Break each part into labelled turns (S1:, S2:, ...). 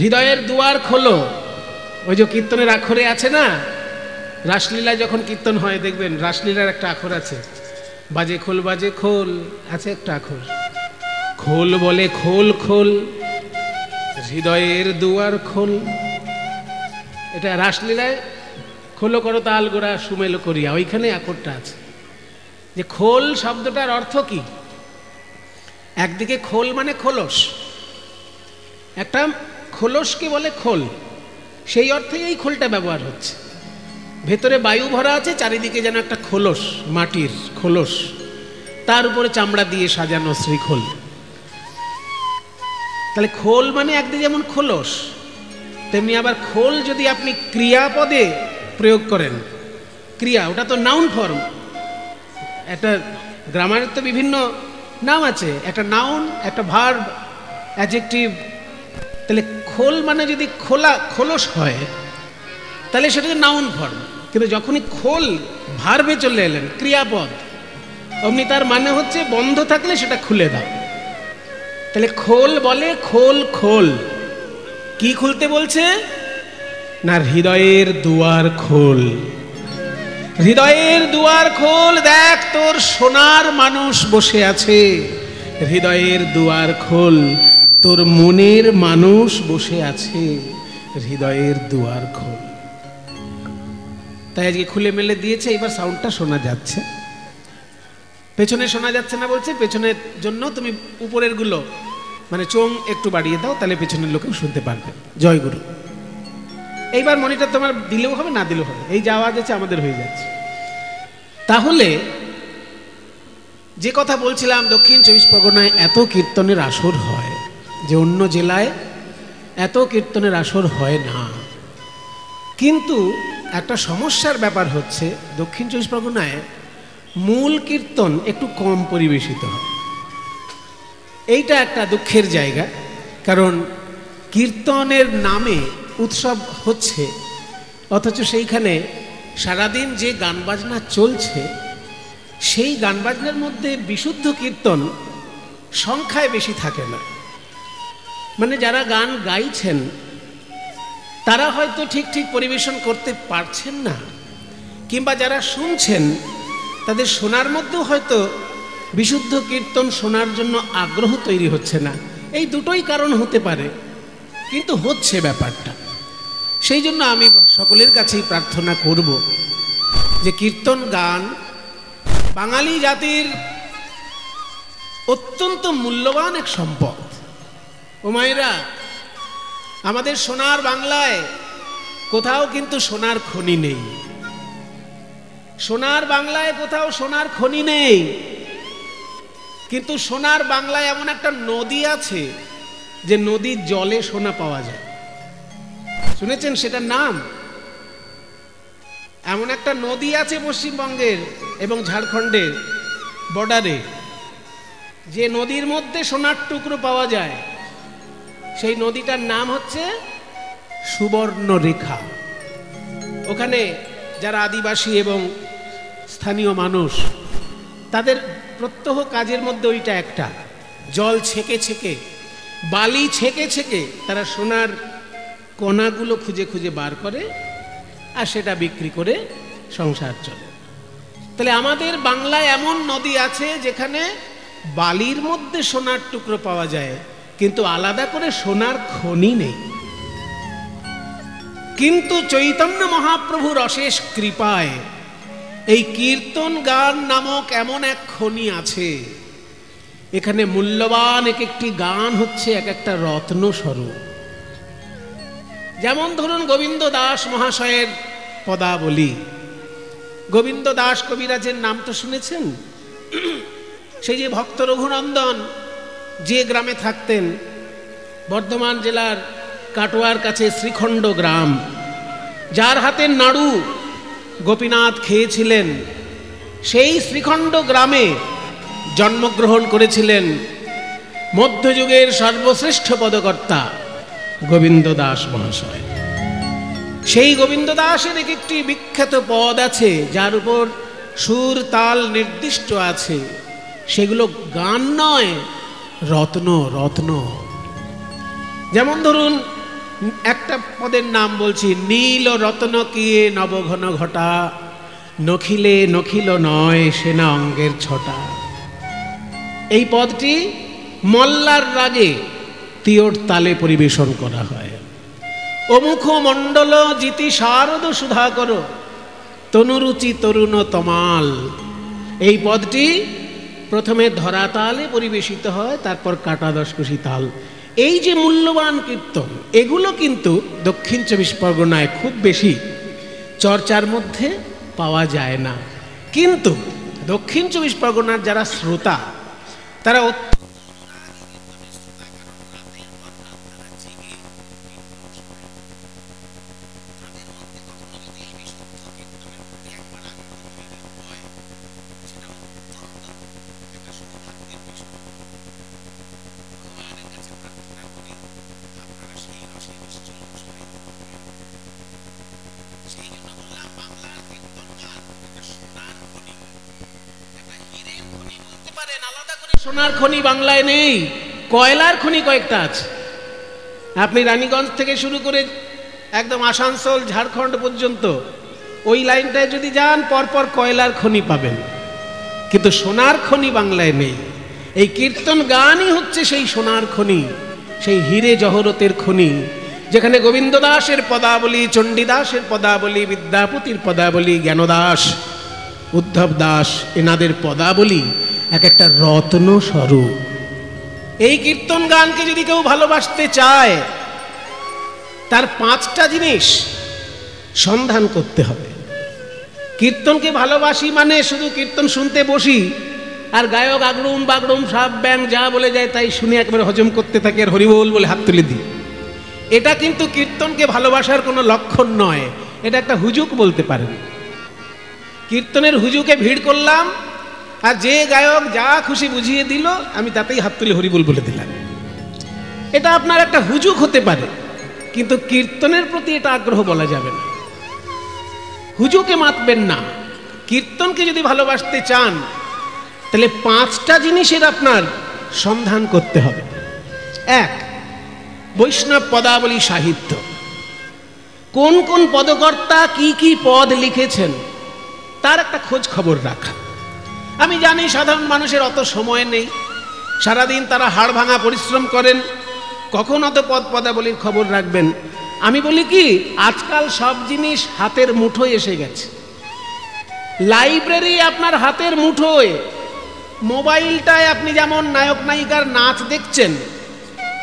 S1: হৃদয়ের দুয়ার খোলো, ওই যে কীর্তনের আখরে আছে না, রাসলীলায় যখন কীর্তন হয় দেখবেন রাসলীলার একটা আখর আছে, বাজে খোল বাজে খোল, আছে একটা আখর, খোল বলে খোল খোল, হৃদয়ের দুয়ার খোল। এটা রাসলীলায় খোলো করো তাল গোড়া সুমেলো করিয়া, ওইখানে আখরটা আছে। যে খোল শব্দটার অর্থ কি? একদিকে খোল মানে খোলস, একটা খোলসকে বলে খোল, সেই অর্থে এই খোলটা ব্যবহার হচ্ছে। ভেতরে বায়ু ভরা আছে, চারিদিকে যেন একটা খোলস, মাটির খোলস, তার উপরে চামড়া দিয়ে সাজানো শ্রীখোল। তাহলে খোল মানে একদিকে যেমন খোলস, তেমনি আবার খোল যদি আপনি ক্রিয়াপদে প্রয়োগ করেন, ক্রিয়া, ওটা তো নাউন ফর্ম, একটা গ্রামারের তো বিভিন্ন নাম আছে, একটা নাউন, একটা ভার্ব, অ্যাডজেক্টিভ। তাহলে খোল মানে যদি খোলা খোলস হয় তাহলে সেটা নাউন ফর্ম, কিন্তু যখনই খোল ভার্বে চলে এলেন, ক্রিয়াপদ, অমনি তার মানে হচ্ছে বন্ধ থাকলে সেটা খুলে দাও। তাহলে খোল বলে খোল খোল, কি খুলতে বলছে না, হৃদয়ের দুয়ার খোল, হৃদয়ের দুয়ার খোল, দেখ তোর সোনার মানুষ বসে আছে, হৃদয়ের দুয়ার খোল, তোর মনের মানুষ বসে আছে, হৃদয়ের দুয়ার খোল। তাই আজকে খুলে মেলে দিয়েছে, এবার সাউন্ডটা শোনা যাচ্ছে, পেছনে শোনা যাচ্ছে না বলছে, পেছনের জন্য তুমি উপরের গুলো মানে চোং একটু বাড়িয়ে দাও, তাহলে পেছনের লোকেও শুনতে পারবে। জয় গুরু। এইবার মনিটর তোমার দিলেও হবে, না দিলেও হবে, এই যে আওয়াজ আছে আমাদের হয়ে যাচ্ছে। তাহলে যে কথা বলছিলাম, দক্ষিণ 24 পরগনায় এত কীর্তনের আসর হয় যে অন্য জেলায় এত কীর্তনের আসর হয় না। কিন্তু একটা সমস্যার ব্যাপার হচ্ছে, দক্ষিণ 24 পরগনায় মূল কীর্তন একটু কম পরিবেশিত হয়। এইটা একটা দুঃখের জায়গা, কারণ কীর্তনের নামে উৎসব হচ্ছে, অথচ সেইখানে সারাদিন যে গান বাজনা চলছে, সেই গান বাজনার মধ্যে বিশুদ্ধ কীর্তন সংখ্যায় বেশি থাকে না। মানে যারা গান গাইছেন তারা হয়তো ঠিক ঠিক পরিবেশন করতে পারছেন না, কিংবা যারা শুনছেন তাদের শোনার মধ্যেও হয়তো বিশুদ্ধ কীর্তন শোনার জন্য আগ্রহ তৈরি হচ্ছে না। এই দুটোই কারণ হতে পারে, কিন্তু হচ্ছে ব্যাপারটা। সেই জন্য আমি সকলের কাছেই প্রার্থনা করব যে কীর্তন গান বাঙালি জাতির অত্যন্ত মূল্যবান এক সম্পদ। ও মায়েরা, আমাদের সোনার বাংলায় কোথাও কিন্তু সোনার খনি নেই, সোনার বাংলায় কোথাও সোনার খনি নেই, কিন্তু সোনার বাংলায় এমন একটা নদী আছে যে নদীর জলে সোনা পাওয়া যায়। শুনেছেন সেটার নাম? এমন একটা নদী আছে পশ্চিমবঙ্গের এবং ঝাড়খণ্ডের বর্ডারে, যে নদীর মধ্যে সোনার টুকরো পাওয়া যায়। সেই নদীটার নাম হচ্ছে সুবর্ণরেখা। ওখানে যারা আদিবাসী এবং স্থানীয় মানুষ, তাদের প্রত্যহ কাজের মধ্যে ওইটা একটা, জল ছেঁকে ছেঁকে, বালি ছেঁকে ছেঁকে তারা সোনার কণাগুলো খুঁজে খুঁজে বার করে আর সেটা বিক্রি করে সংসার চলে। তাহলে আমাদের বাংলায় এমন নদী আছে যেখানে বালির মধ্যে সোনার টুকরো পাওয়া যায়, কিন্তু আলাদা করে সোনার খনি নেই। কিন্তু চৈতন্য মহাপ্রভুর অশেষ কৃপায় এই কীর্তন গান নামক এমন এক খনি আছে, এখানে মূল্যবান এক একটি গান হচ্ছে এক একটা রত্ন স্বরূপ। যেমন ধরুন গোবিন্দ দাস মহাশয়ের পদাবলী। গোবিন্দ দাস কবিরাজের নাম তো শুনেছেন? সেই যে ভক্ত রঘুনন্দন যে গ্রামে থাকতেন, বর্ধমান জেলার কাটোয়ার কাছে শ্রীখণ্ড গ্রাম, যার হাতের নাড়ু গোপীনাথ খেয়েছিলেন, সেই শ্রীখণ্ড গ্রামে জন্মগ্রহণ করেছিলেন মধ্যযুগের সর্বশ্রেষ্ঠ পদকর্তা গোবিন্দ দাস মহাশয়। সেই গোবিন্দ দাসের এক একটি বিখ্যাত পদ আছে যার উপর সুর তাল নির্দিষ্ট আছে, সেগুলো গান নয়, রত্ন রত্ন। যেমন ধরুন একটা পদের নাম বলছি, নীল রত্ন কিয়ে নবঘন ঘটা, নখিলে নখিল নয় সেনা অঙ্গের ছটা। এই পদটি মল্লার রাগে তিওর তালে পরিবেশন করা হয়। অমুখ মণ্ডল জিতি শারদ সুধাকর, তনুরুচি তরুণ তমাল। এই পদটি প্রথমে ধরা তালে পরিবেশিত হয়, তারপর কাটা দশকোষী তাল। এই যে মূল্যবান কীর্তন, এগুলো কিন্তু দক্ষিণ 24 পরগনায় খুব বেশি চর্চার মধ্যে পাওয়া যায় না। কিন্তু দক্ষিণ 24 পরগনার যারা শ্রোতা, তারা সোনার খনি বাংলায় নেই, কয়লার খনি কয়েকটা আছে। আপনি রানীগঞ্জ থেকে শুরু করে একদম আসানসোল ঝাড়খণ্ড পর্যন্ত ওই লাইনটায় যদি যান, পরপর কয়লার খনি পাবেন, কিন্তু সোনার খনি বাংলায় নেই। এই কীর্তন গানই হচ্ছে সেই সোনার খনি, সেই হিরে জহরতের খনি, যেখানে গোবিন্দ দাসের পদাবলী, চণ্ডীদাসের পদাবলী, বিদ্যাপতির পদাবলী, জ্ঞানদাস, উদ্ধব দাস, এনাদের পদাবলী এক একটা রত্ন স্বরূপ। এই কীর্তন গানকে যদি কেউ ভালোবাসতে চায়, তার 5টা জিনিস সন্ধান করতে হবে। কীর্তনকে ভালোবাসি মানে শুধু কীর্তন শুনতে বসি আর গায়ক আগড়ুম বাগড়ুম সাপ ব্যাং যা বলে যায় তাই শুনে একবারে হজম করতে থাকে আর হরিবোল বলে হাত তুলে দিই, এটা কিন্তু কীর্তনকে ভালোবাসার কোনো লক্ষণ নয়। এটা একটা হুজুক বলতে পারেন। কীর্তনের হুজুকে ভিড় করলাম আর যে গায়ক যা খুশি বুঝিয়ে দিল, আমি তাতেই হাত তুলে হরিবোল বলে দিলাম, এটা আপনার একটা হুজুক হতে পারে, কিন্তু কীর্তনের প্রতি এটা আগ্রহ বলা যাবে না। হুজুকে মাতবেন না। কীর্তনকে যদি ভালোবাসতে চান, তাহলে 5টা জিনিসের আপনার সন্ধান করতে হবে। 1, বৈষ্ণব পদাবলী সাহিত্য। কোন কোন পদকর্তা কি কি পদ লিখেছেন তার একটা খোঁজ খবর রাখা। আমি জানি সাধারণ মানুষের অত সময় নেই, সারাদিন তারা হাড় ভাঙা পরিশ্রম করেন, কখন অত পদ পদাবলীর খবর রাখবেন। আমি বলি কি, আজকাল সব জিনিস হাতের মুঠোয় এসে গেছে। লাইব্রেরি আপনার হাতের মুঠোয়। মোবাইলটায় আপনি যেমন নায়ক নায়িকার নাচ দেখছেন,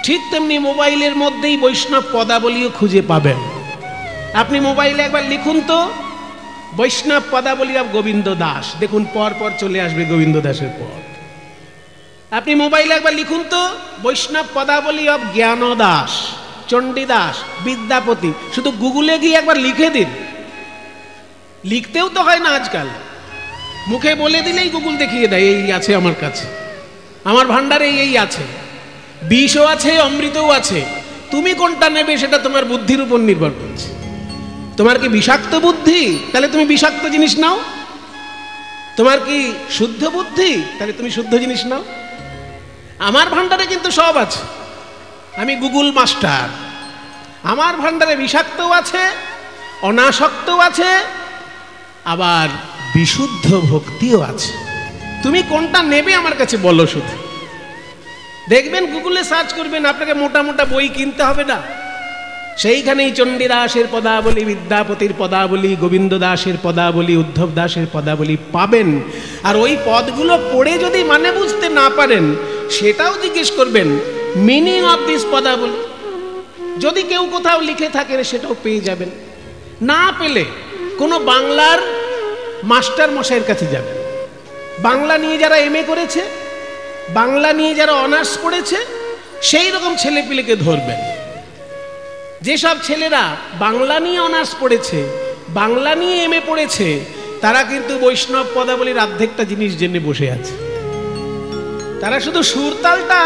S1: ঠিক তেমনি মোবাইলের মধ্যেই বৈষ্ণব পদাবলীও খুঁজে পাবেন। আপনি মোবাইলে একবার লিখুন তো বৈষ্ণব পদাবলী অব গোবিন্দ দাস, দেখুন পর পর চলে আসবে গোবিন্দ দাসের পদ। আপনি মোবাইলে একবার লিখুন তো বৈষ্ণব পদাবলী অব জ্ঞান দাস, চণ্ডীদাস, বিদ্যাপতি, শুধু গুগলে গিয়ে একবার লিখে দিন। লিখতেও তো হয় না আজকাল, মুখে বলে দিলেই গুগল দেখিয়ে দেয় এই আছে আমার কাছে, আমার ভান্ডারে এই আছে, বিষও আছে অমৃতও আছে। তুমি কোনটা নেবে সেটা তোমার বুদ্ধির উপর নির্ভর করছে। তোমার কি বিষাক্ত বুদ্ধি, তাহলে তুমি বিষাক্ত জিনিস নাও। তোমার কি শুদ্ধ বুদ্ধি, তাহলে তুমি শুদ্ধ জিনিস নাও। আমার ভান্ডারে কিন্তু সব আছে, আমি গুগল মাস্টার। আমার ভান্ডারে বিষাক্তও আছে, অনাসক্তও আছে, আবার বিশুদ্ধ ভক্তিও আছে। তুমি কোনটা নেবে আমার কাছে বলো শুধু। দেখবেন গুগলে সার্চ করবেন, আপনাকে মোটা মোটা বই কিনতে হবে না, সেইখানেই চণ্ডীদাসের পদাবলী, বিদ্যাপতির পদাবলী, গোবিন্দ দাসের পদাবলী, উদ্ধব দাসের পদাবলী পাবেন। আর ওই পদগুলো পড়ে যদি মানে বুঝতে না পারেন, সেটাও জিজ্ঞেস করবেন মিনিং অফ দিস পদাবলী। যদি কেউ কোথাও লিখে থাকে সেটাও পেয়ে যাবেন। না পেলে কোনো বাংলার মাস্টার মশাইয়ের কাছে যাবেন। বাংলা নিয়ে যারা MA করেছে, বাংলা নিয়ে যারা অনার্স পড়েছে, সেই রকম ছেলেপিলেকে ধরবেন। যেসব ছেলেরা বাংলা নিয়ে অনার্স পড়েছে, বাংলা নিয়ে MA পড়েছে, তারা কিন্তু বৈষ্ণব পদাবলীর অর্ধেকটা জিনিস জেনে বসে আছে। তারা শুধু সুরতালটা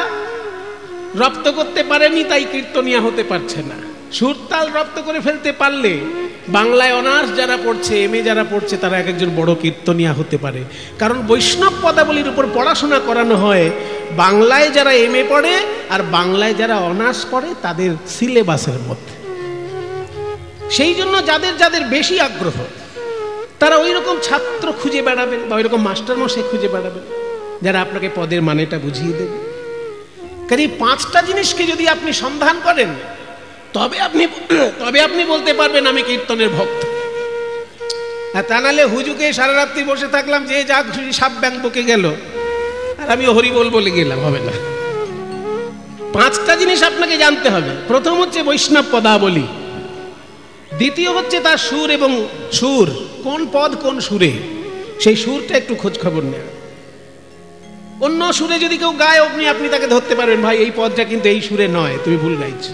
S1: রপ্ত করতে পারেনি, তাই কীর্তনিয়া হতে পারছে না। সুরতাল রপ্ত করে ফেলতে পারলে বাংলায় অনার্স যারা পড়ছে, MA যারা পড়ছে, তারা এক একজন বড় কীর্তনিয়া হতে পারে। কারণ বৈষ্ণব পদাবলীর উপর পড়াশোনা করানো হয় বাংলায় যারা MA পড়ে আর বাংলায় যারা অনার্স পড়ে তাদের সিলেবাসের মধ্যে। সেই জন্য যাদের যাদের বেশি আগ্রহ তারা ওই রকম ছাত্র খুঁজে বেড়াবেন বা ওই রকম মাস্টারমশাই খুঁজে বেড়াবেন যারা আপনাকে পদের মানেটা বুঝিয়ে দেবে। কাজে 5টা জিনিসকে যদি আপনি সন্ধান করেন তবে আপনি বলতে পারবেন আমি কীর্তনের ভক্ত। আর তা নাহলে হুজুকে সারা রাত্রি বসে থাকলাম, যে যা খুশি সাপ ব্যাং বকে গেল আর আমি হরি বলে গেলাম, হবে না। 5টা জিনিস আপনাকে জানতে হবে। প্রথম হচ্ছে বৈষ্ণব পদাবলী, দ্বিতীয় হচ্ছে তার সুর এবং সুর, কোন পদ কোন সুরে, সেই সুরটা একটু খোঁজ খবর নেওয়া। অন্য সুরে যদি কেউ গায় আপনি তাকে ধরতে পারবেন, ভাই এই পদটা কিন্তু এই সুরে নয়, তুমি ভুল গাইছো।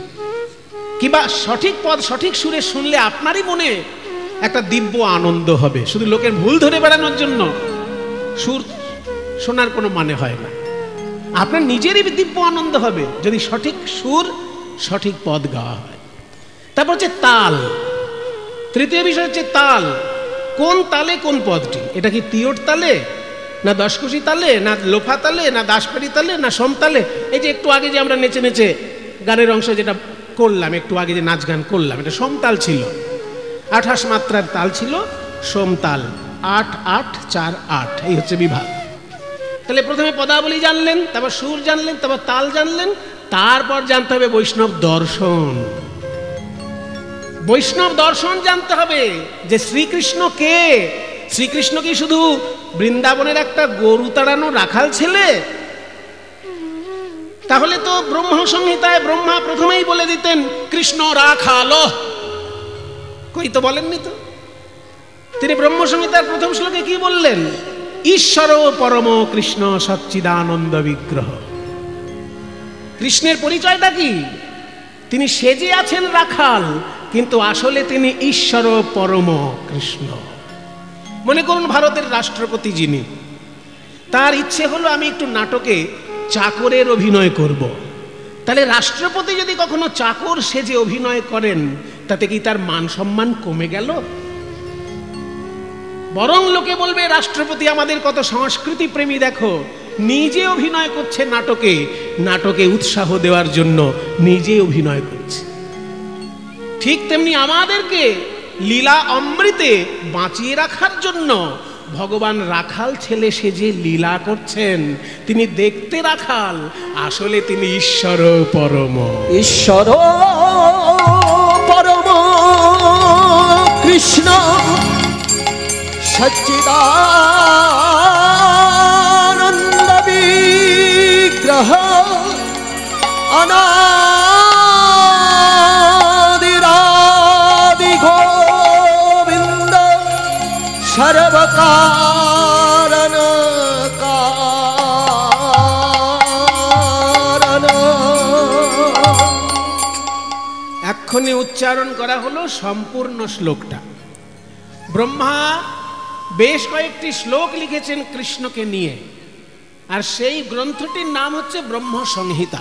S1: কিংবা সঠিক পদ সঠিক সুরে শুনলে আপনারই মনে একটা দিব্য আনন্দ হবে। শুধু লোকের ভুল ধরে বেড়ানোর জন্য সুর শোনার কোনো মানে হয় না। আপনার নিজেরই দিব্য আনন্দ হবে যদি সঠিক সুর সঠিক পদ গাওয়া হয়। তারপর হচ্ছে তাল, তৃতীয় বিষয় হচ্ছে তাল, কোন তালে কোন পদটি, এটা কি তিয়ট তালে না দশকুশি তালে না লোফা তালে না দাসপাড়ি তালে না সোম তালে। এই যে একটু আগে যে আমরা নেচে নেচে গানের অংশ যেটা করলাম, একটু আগে যে নাচ গান করলাম, এটা সোম তাল ছিল, 28 মাত্রার তাল ছিল, সোম তাল, 8 8 4 8, এই হচ্ছে বিভাগ। তাহলে প্রথমে পদাবলী জানলেন, তারপর সুর জানলেন, তারপর তাল জানলেন, তারপর জানতে হবে বৈষ্ণব দর্শন। বৈষ্ণব দর্শন জানতে হবে যে শ্রীকৃষ্ণ কে। শ্রীকৃষ্ণ কি শুধু বৃন্দাবনের একটা গরু তাড়ানো রাখাল ছেলে? তাহলে তো ব্রহ্ম সংহিতায় ব্রহ্মা প্রথমেই বলে দিতেন কৃষ্ণ রাখাল, কই তো বলেননি তো। তিনি ব্রহ্ম সংহিতার প্রথম শ্লোকে কি বললেন? ঈশ্বর পরম কৃষ্ণ সচ্চিদানন্দ বিগ্রহ। কৃষ্ণের পরিচয়টা কি? তিনি সেজে আছেন রাখাল, কিন্তু আসলে তিনি ঈশ্বর পরম কৃষ্ণ। মনে করুন ভারতের রাষ্ট্রপতি যিনি, তার ইচ্ছে হলো আমি একটু নাটকে চাকরের অভিনয় করব। তাহলে রাষ্ট্রপতি যদি কখনো চাকর সেজে অভিনয় করেন, তাতে কি তার মান সম্মান কমে গেল? বরং লোকে বলবে রাষ্ট্রপতি আমাদের কত সংস্কৃতি প্রেমী, দেখো নিজে অভিনয় করছে নাটকে, নাটকে উৎসাহ দেওয়ার জন্য নিজে অভিনয় করছে। ঠিক তেমনি আমাদেরকে লীলা অমৃতে বাঁচিয়ে রাখার জন্য ভগবান রাখাল ছেলে সেজে লীলা করছেন। তিনি দেখতে রাখাল, আসলে তিনি ঈশ্বর পরম,
S2: ঈশ্বর পরম কৃষ্ণ সচ্চিদানন্দ বিগ্রহ অনাদিরাদি গোবিন্দ সর্বকারণ কারণ।
S1: এক্ষণে উচ্চারণ করা হলো সম্পূর্ণ শ্লোকটা। ব্রহ্মা বেশ কয়েকটি শ্লোক লিখেছেন কৃষ্ণকে নিয়ে, আর সেই গ্রন্থটির নাম হচ্ছে ব্রহ্ম সংহিতা।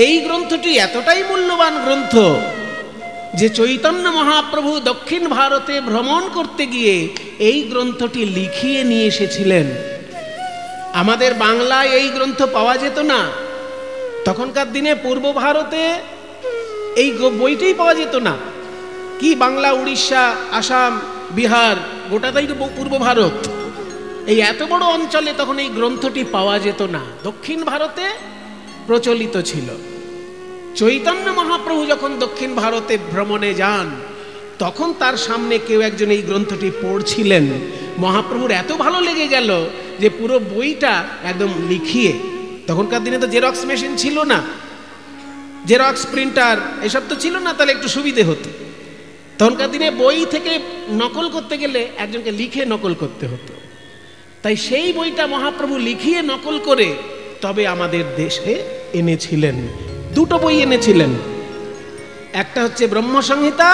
S1: এই গ্রন্থটি এতটাই মূল্যবান গ্রন্থ যে চৈতন্য মহাপ্রভু দক্ষিণ ভারতে ভ্রমণ করতে গিয়ে এই গ্রন্থটি লিখিয়ে নিয়ে এসেছিলেন। আমাদের বাংলায় এই গ্রন্থ পাওয়া যেত না। তখনকার দিনে পূর্ব ভারতে এই বইটাই পাওয়া যেত না। কি বাংলা, উড়িষ্যা, আসাম, বিহার, গোটাটাই তো পূর্ব ভারত। এই এত বড় অঞ্চলে তখন এই গ্রন্থটি পাওয়া যেত না, দক্ষিণ ভারতে প্রচলিত ছিল। চৈতন্য মহাপ্রভু যখন দক্ষিণ ভারতে ভ্রমণে যান, তখন তার সামনে কেউ একজন এই গ্রন্থটি পড়ছিলেন। মহাপ্রভুর এত ভালো লেগে গেল যে পুরো বইটা একদম লিখিয়ে, তখনকার দিনে তো জেরক্স মেশিন ছিল না, জেরক্স প্রিন্টার এসব তো ছিল না, তাহলে একটু সুবিধে হতো। তখনকার দিনে বই থেকে নকল করতে গেলে একজনকে লিখে নকল করতে হতো। তাই সেই বইটা মহাপ্রভু লিখিয়ে নকল করে তবে আমাদের দেশে এনেছিলেন। দুটো বই এনেছিলেন, একটা হচ্ছে ব্রহ্ম সংহিতা,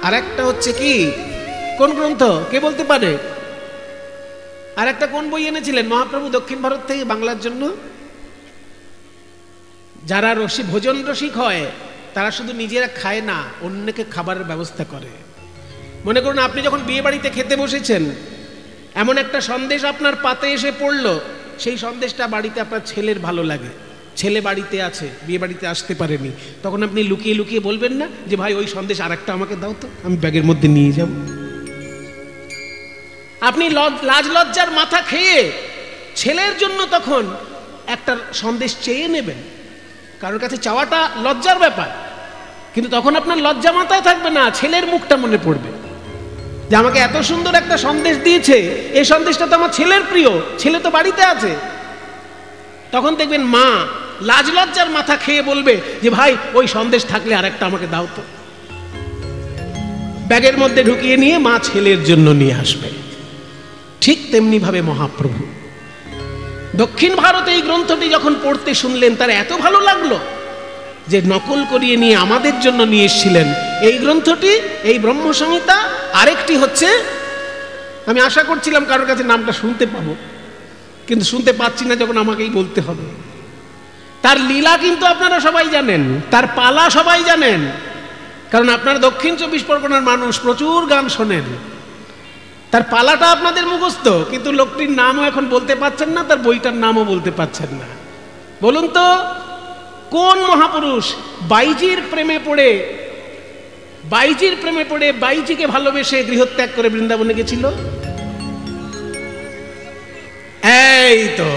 S1: আর একটা হচ্ছে কি, কোন গ্রন্থ কে বলতে পারে? আর একটা কোন বই এনেছিলেন মহাপ্রভু দক্ষিণ ভারত থেকে বাংলার জন্য? যারা ভোজন রসিক হয় তারা শুধু নিজেরা খায় না, অন্যকে খাবারের ব্যবস্থা করে। মনে করুন আপনি যখন বিয়ে বাড়িতে খেতে বসেছেন, এমন একটা সন্দেশ আপনার পাতে এসে পড়লো, সেই সন্দেশটা বাড়িতে আপনার ছেলের ভালো লাগে, ছেলে বাড়িতে আছে, বিয়ে বাড়িতে আসতে পারেনি, তখন আপনি লুকিয়ে লুকিয়ে বলবেন না যে ভাই ওই সন্দেশ আর একটা আমাকে দাও তো, আমি ব্যাগের মধ্যে নিয়ে যাব। আপনি লাজ লজ্জার মাথা খেয়ে ছেলের জন্য তখন একটা সন্দেশ চেয়ে নেবেন। কারোর কাছে চাওয়াটা লজ্জার ব্যাপার, কিন্তু তখন আপনার লজ্জা মাথায় থাকবে না, ছেলের মুখটা মনে পড়বে যে আমাকে এত সুন্দর একটা সন্দেশ দিয়েছে, এই সন্দেশটা তো আমার ছেলের প্রিয়, ছেলে তো বাড়িতে আছে। তখন দেখবেন মা লাজ লজ্জার মাথা খেয়ে বলবে যে ভাই ওই সন্দেশ থাকলে আরেকটা আমাকে দাও তো। ব্যাগের মধ্যে ঢুকিয়ে নিয়ে মা ছেলের জন্য নিয়ে আসবে। ঠিক তেমনি ভাবে মহাপ্রভু দক্ষিণ ভারতে এই গ্রন্থটি যখন পড়তে শুনলেন, তার এত ভালো লাগলো যে নকল করিয়ে নিয়ে আমাদের জন্য নিয়ে এসেছিলেন এই গ্রন্থটি, এই ব্রহ্মসংহিতা। আরেকটি হচ্ছে, আমি আশা করছিলাম কারোর কাছে নামটা শুনতে পাবো, কিন্তু শুনতে পাচ্ছি না যখন আমাকেই বলতে হবে। তার লীলা কিন্তু আপনারা সবাই জানেন, তার পালা সবাই জানেন, কারণ আপনারা দক্ষিণ 24 পরগনার মানুষ, প্রচুর গান শোনেন। তার পালাটা আপনাদের মুখস্থ, কিন্তু লোকটির নামও এখন বলতে পারছেন না, তার বইটার নামও বলতে পারছেন না। বলুন তো কোন মহাপুরুষ বাইজির প্রেমে পড়ে বাইজিকে ভালোবেসে গৃহত্যাগ করে বৃন্দাবনে গেছিল? এই তো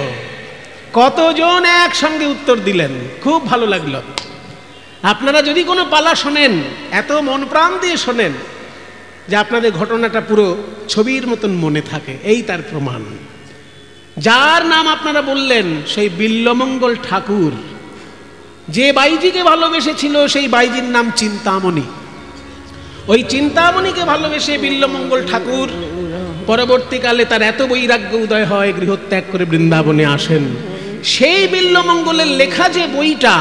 S1: কতজন একসঙ্গে উত্তর দিলেন, খুব ভালো লাগলো। আপনারা যদি কোনো পালা শোনেন, এত মন প্রাণ দিয়ে শোনেন যে আপনাদের ঘটনাটা পুরো ছবির মতন মনে থাকে, এই তার প্রমাণ। যার নাম আপনারা বললেন সেই বিল্লমঙ্গল ঠাকুর, যে বাইজিকে ভালোবেসেছিল সেই বাইজির নাম চিন্তামণি। ওই চিন্তামণিকে ভালোবেসে বিল্লমঙ্গল ঠাকুর পরবর্তীকালে তার এত বৈরাগ্য উদয় হয়, গৃহত্যাগ করে বৃন্দাবনে আসেন। সেই বিল্লমঙ্গলের লেখা যে বইটা,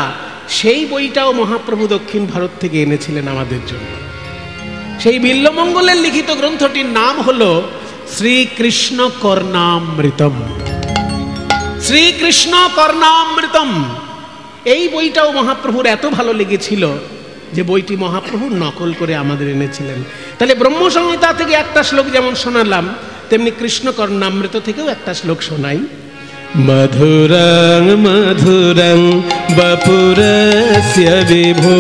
S1: সেই বইটাও মহাপ্রভু দক্ষিণ ভারত থেকে এনেছিলেন আমাদের জন্য। সেই বিল্লমঙ্গলের লিখিত গ্রন্থটির নাম হলো শ্রীকৃষ্ণ কর্ণামৃতম। শ্রীকৃষ্ণ কর্ণামৃতম এই বইটাও মহাপ্রভুর এত ভালো লেগেছিল যে বইটি মহাপ্রভু নকল করে আমাদের এনেছিলেন। তাহলে ব্রহ্মসংহিতা থেকে একটা শ্লোক যেমন শোনালাম, তেমনি কৃষ্ণ কর্ণামৃত থেকেও একটা শ্লোক শোনাই।
S3: মধুরং মধুরং বপুরস্য বিভো,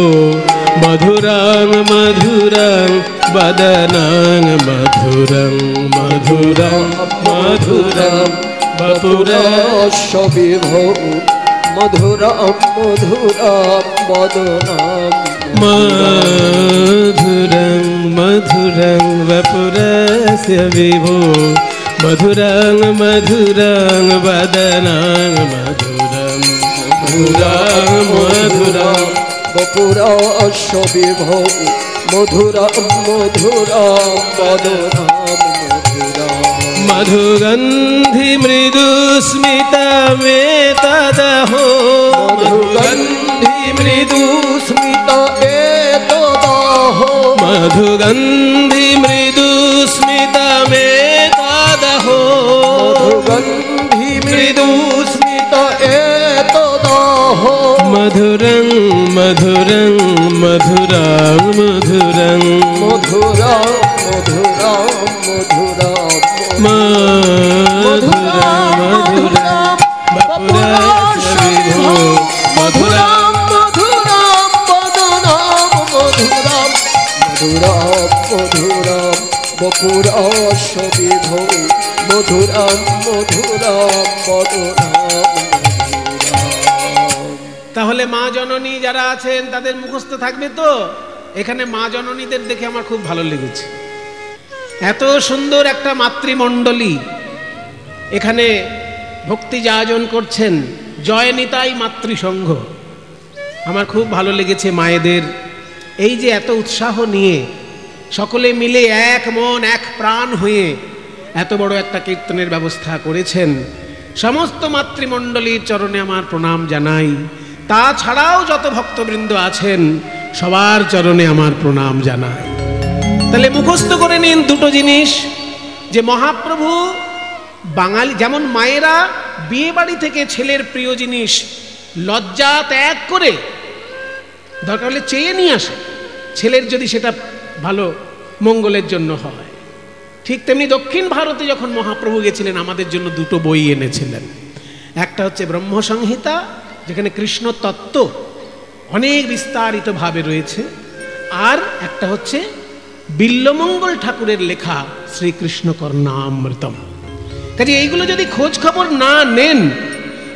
S3: মধুরং মধুরং বদনং মধুরং মধুরং মধুরং বপুরস্য বিভো,
S2: মধুরম মধুরম বদনম
S3: মধুরং মধুরং বপুরস্য বিভো, মধুরং মধুরং বদনং মধুরং মধুরং মধুরং
S2: বপুরস্য বিভো, মধুরম মধুরম বদনম মধুরম
S3: মধুগন্ধি মৃদুস্মিতমেতদহো,
S2: মধুগন্ধি মৃদুস্মিত এতদহো,
S3: মধুগন্ধি মৃদুস্মিতমেতদহো,
S2: মধুগন্ধি মৃদুস্মিত এতদহো,
S3: মধুরং মধুরং মধুরং মধুরং
S2: মধুরম মধুরম মধুরম
S3: মধুরং মধুরং বপুরস্য বিভো, মধুরং
S2: মধুরম বদনম মধুরম মধুরম মধুরম বপুরস্য বিভো, মধুরম মধুরম বদনম।
S1: তাহলে মা জননী যারা আছেন তাদের মুখস্থ থাকবে তো? এখানে মা জননীদের দেখে আমার খুব ভালো লেগেছে। এত সুন্দর একটা মাতৃমণ্ডলী এখানে ভক্তি যাজন করছেন, জয় নিতাই মাতৃসংঘ। আমার খুব ভালো লেগেছে মায়েদের এই যে এত উৎসাহ নিয়ে সকলে মিলে এক মন এক প্রাণ হয়ে এত বড় একটা কীর্তনের ব্যবস্থা করেছেন। সমস্ত মাতৃমণ্ডলীর চরণে আমার প্রণাম জানাই। তাছাড়াও যত ভক্তবৃন্দ আছেন সবার চরণে আমার প্রণাম জানাই। তাহলে মুখস্থ করে নিন দুটো জিনিস, যে মহাপ্রভু বাঙালি, যেমন মায়েরা বিয়ে বাড়ি থেকে ছেলের প্রিয় জিনিস লজ্জা ত্যাগ করে দরকার হলে চেয়ে নিয়ে আসে, ছেলের যদি সেটা ভালো মঙ্গলের জন্য হয়। ঠিক তেমনি দক্ষিণ ভারতে যখন মহাপ্রভু গেছিলেন আমাদের জন্য দুটো বই এনেছিলেন। একটা হচ্ছে ব্রহ্মসংহিতা, যেখানে কৃষ্ণ তত্ত্ব অনেক বিস্তারিতভাবে রয়েছে, আর একটা হচ্ছে বিল্বমঙ্গল ঠাকুরের লেখা শ্রীকৃষ্ণ কর্ণামৃতম। কাজে এইগুলো যদি খোঁজ খবর না নেন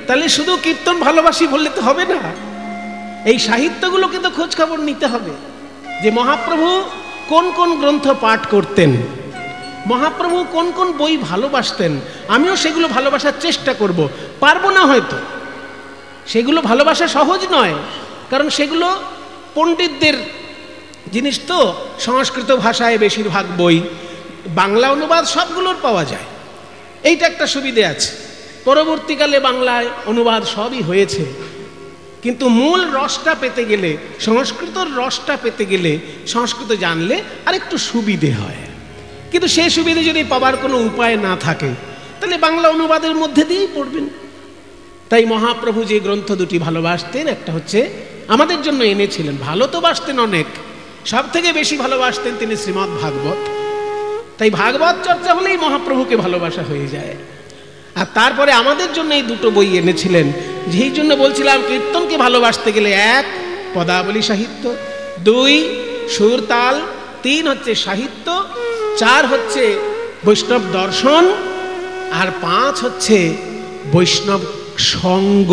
S1: তাহলে শুধু কীর্তন ভালোবাসি বললে তো হবে না, এই সাহিত্যগুলোকে তো খোঁজ খবর নিতে হবে, যে মহাপ্রভু কোন কোন গ্রন্থ পাঠ করতেন, মহাপ্রভু কোন কোন বই ভালোবাসতেন। আমিও সেগুলো ভালোবাসার চেষ্টা করব, পারবো না হয়তো, সেগুলো ভালোবাসা সহজ নয়, কারণ সেগুলো পণ্ডিতদের জিনিস, তো সংস্কৃত ভাষায় বেশিরভাগ বই, বাংলা অনুবাদ সবগুলোর পাওয়া যায়, এইটা একটা সুবিধে আছে। পরবর্তীকালে বাংলায় অনুবাদ সবই হয়েছে, কিন্তু মূল রসটা পেতে গেলে, সংস্কৃতর রসটা পেতে গেলে সংস্কৃত জানলে আরেকটু সুবিধে হয়। কিন্তু সেই সুবিধে যদি পাবার কোনো উপায় না থাকে তাহলে বাংলা অনুবাদের মধ্যে দিয়েই পড়বেন। তাই মহাপ্রভু যে গ্রন্থ দুটি ভালোবাসতেন, একটা হচ্ছে আমাদের জন্য এনেছিলেন, ভালো তো বাসতেন অনেক, সব থেকে বেশি ভালোবাসতেন তিনি শ্রীমদ্ ভাগবত। তাই ভাগবত চর্চা হলেই মহাপ্রভুকে ভালোবাসা হয়ে যায়। আর তারপরে আমাদের জন্য এই দুটো বই এনেছিলেন, যেই জন্য বলছিলাম কীর্তনকে ভালোবাসতে গেলে 1 পদাবলী সাহিত্য, 2 সুর তাল, 3 হচ্ছে সাহিত্য, 4 হচ্ছে বৈষ্ণব দর্শন, আর 5 হচ্ছে বৈষ্ণব সঙ্গ।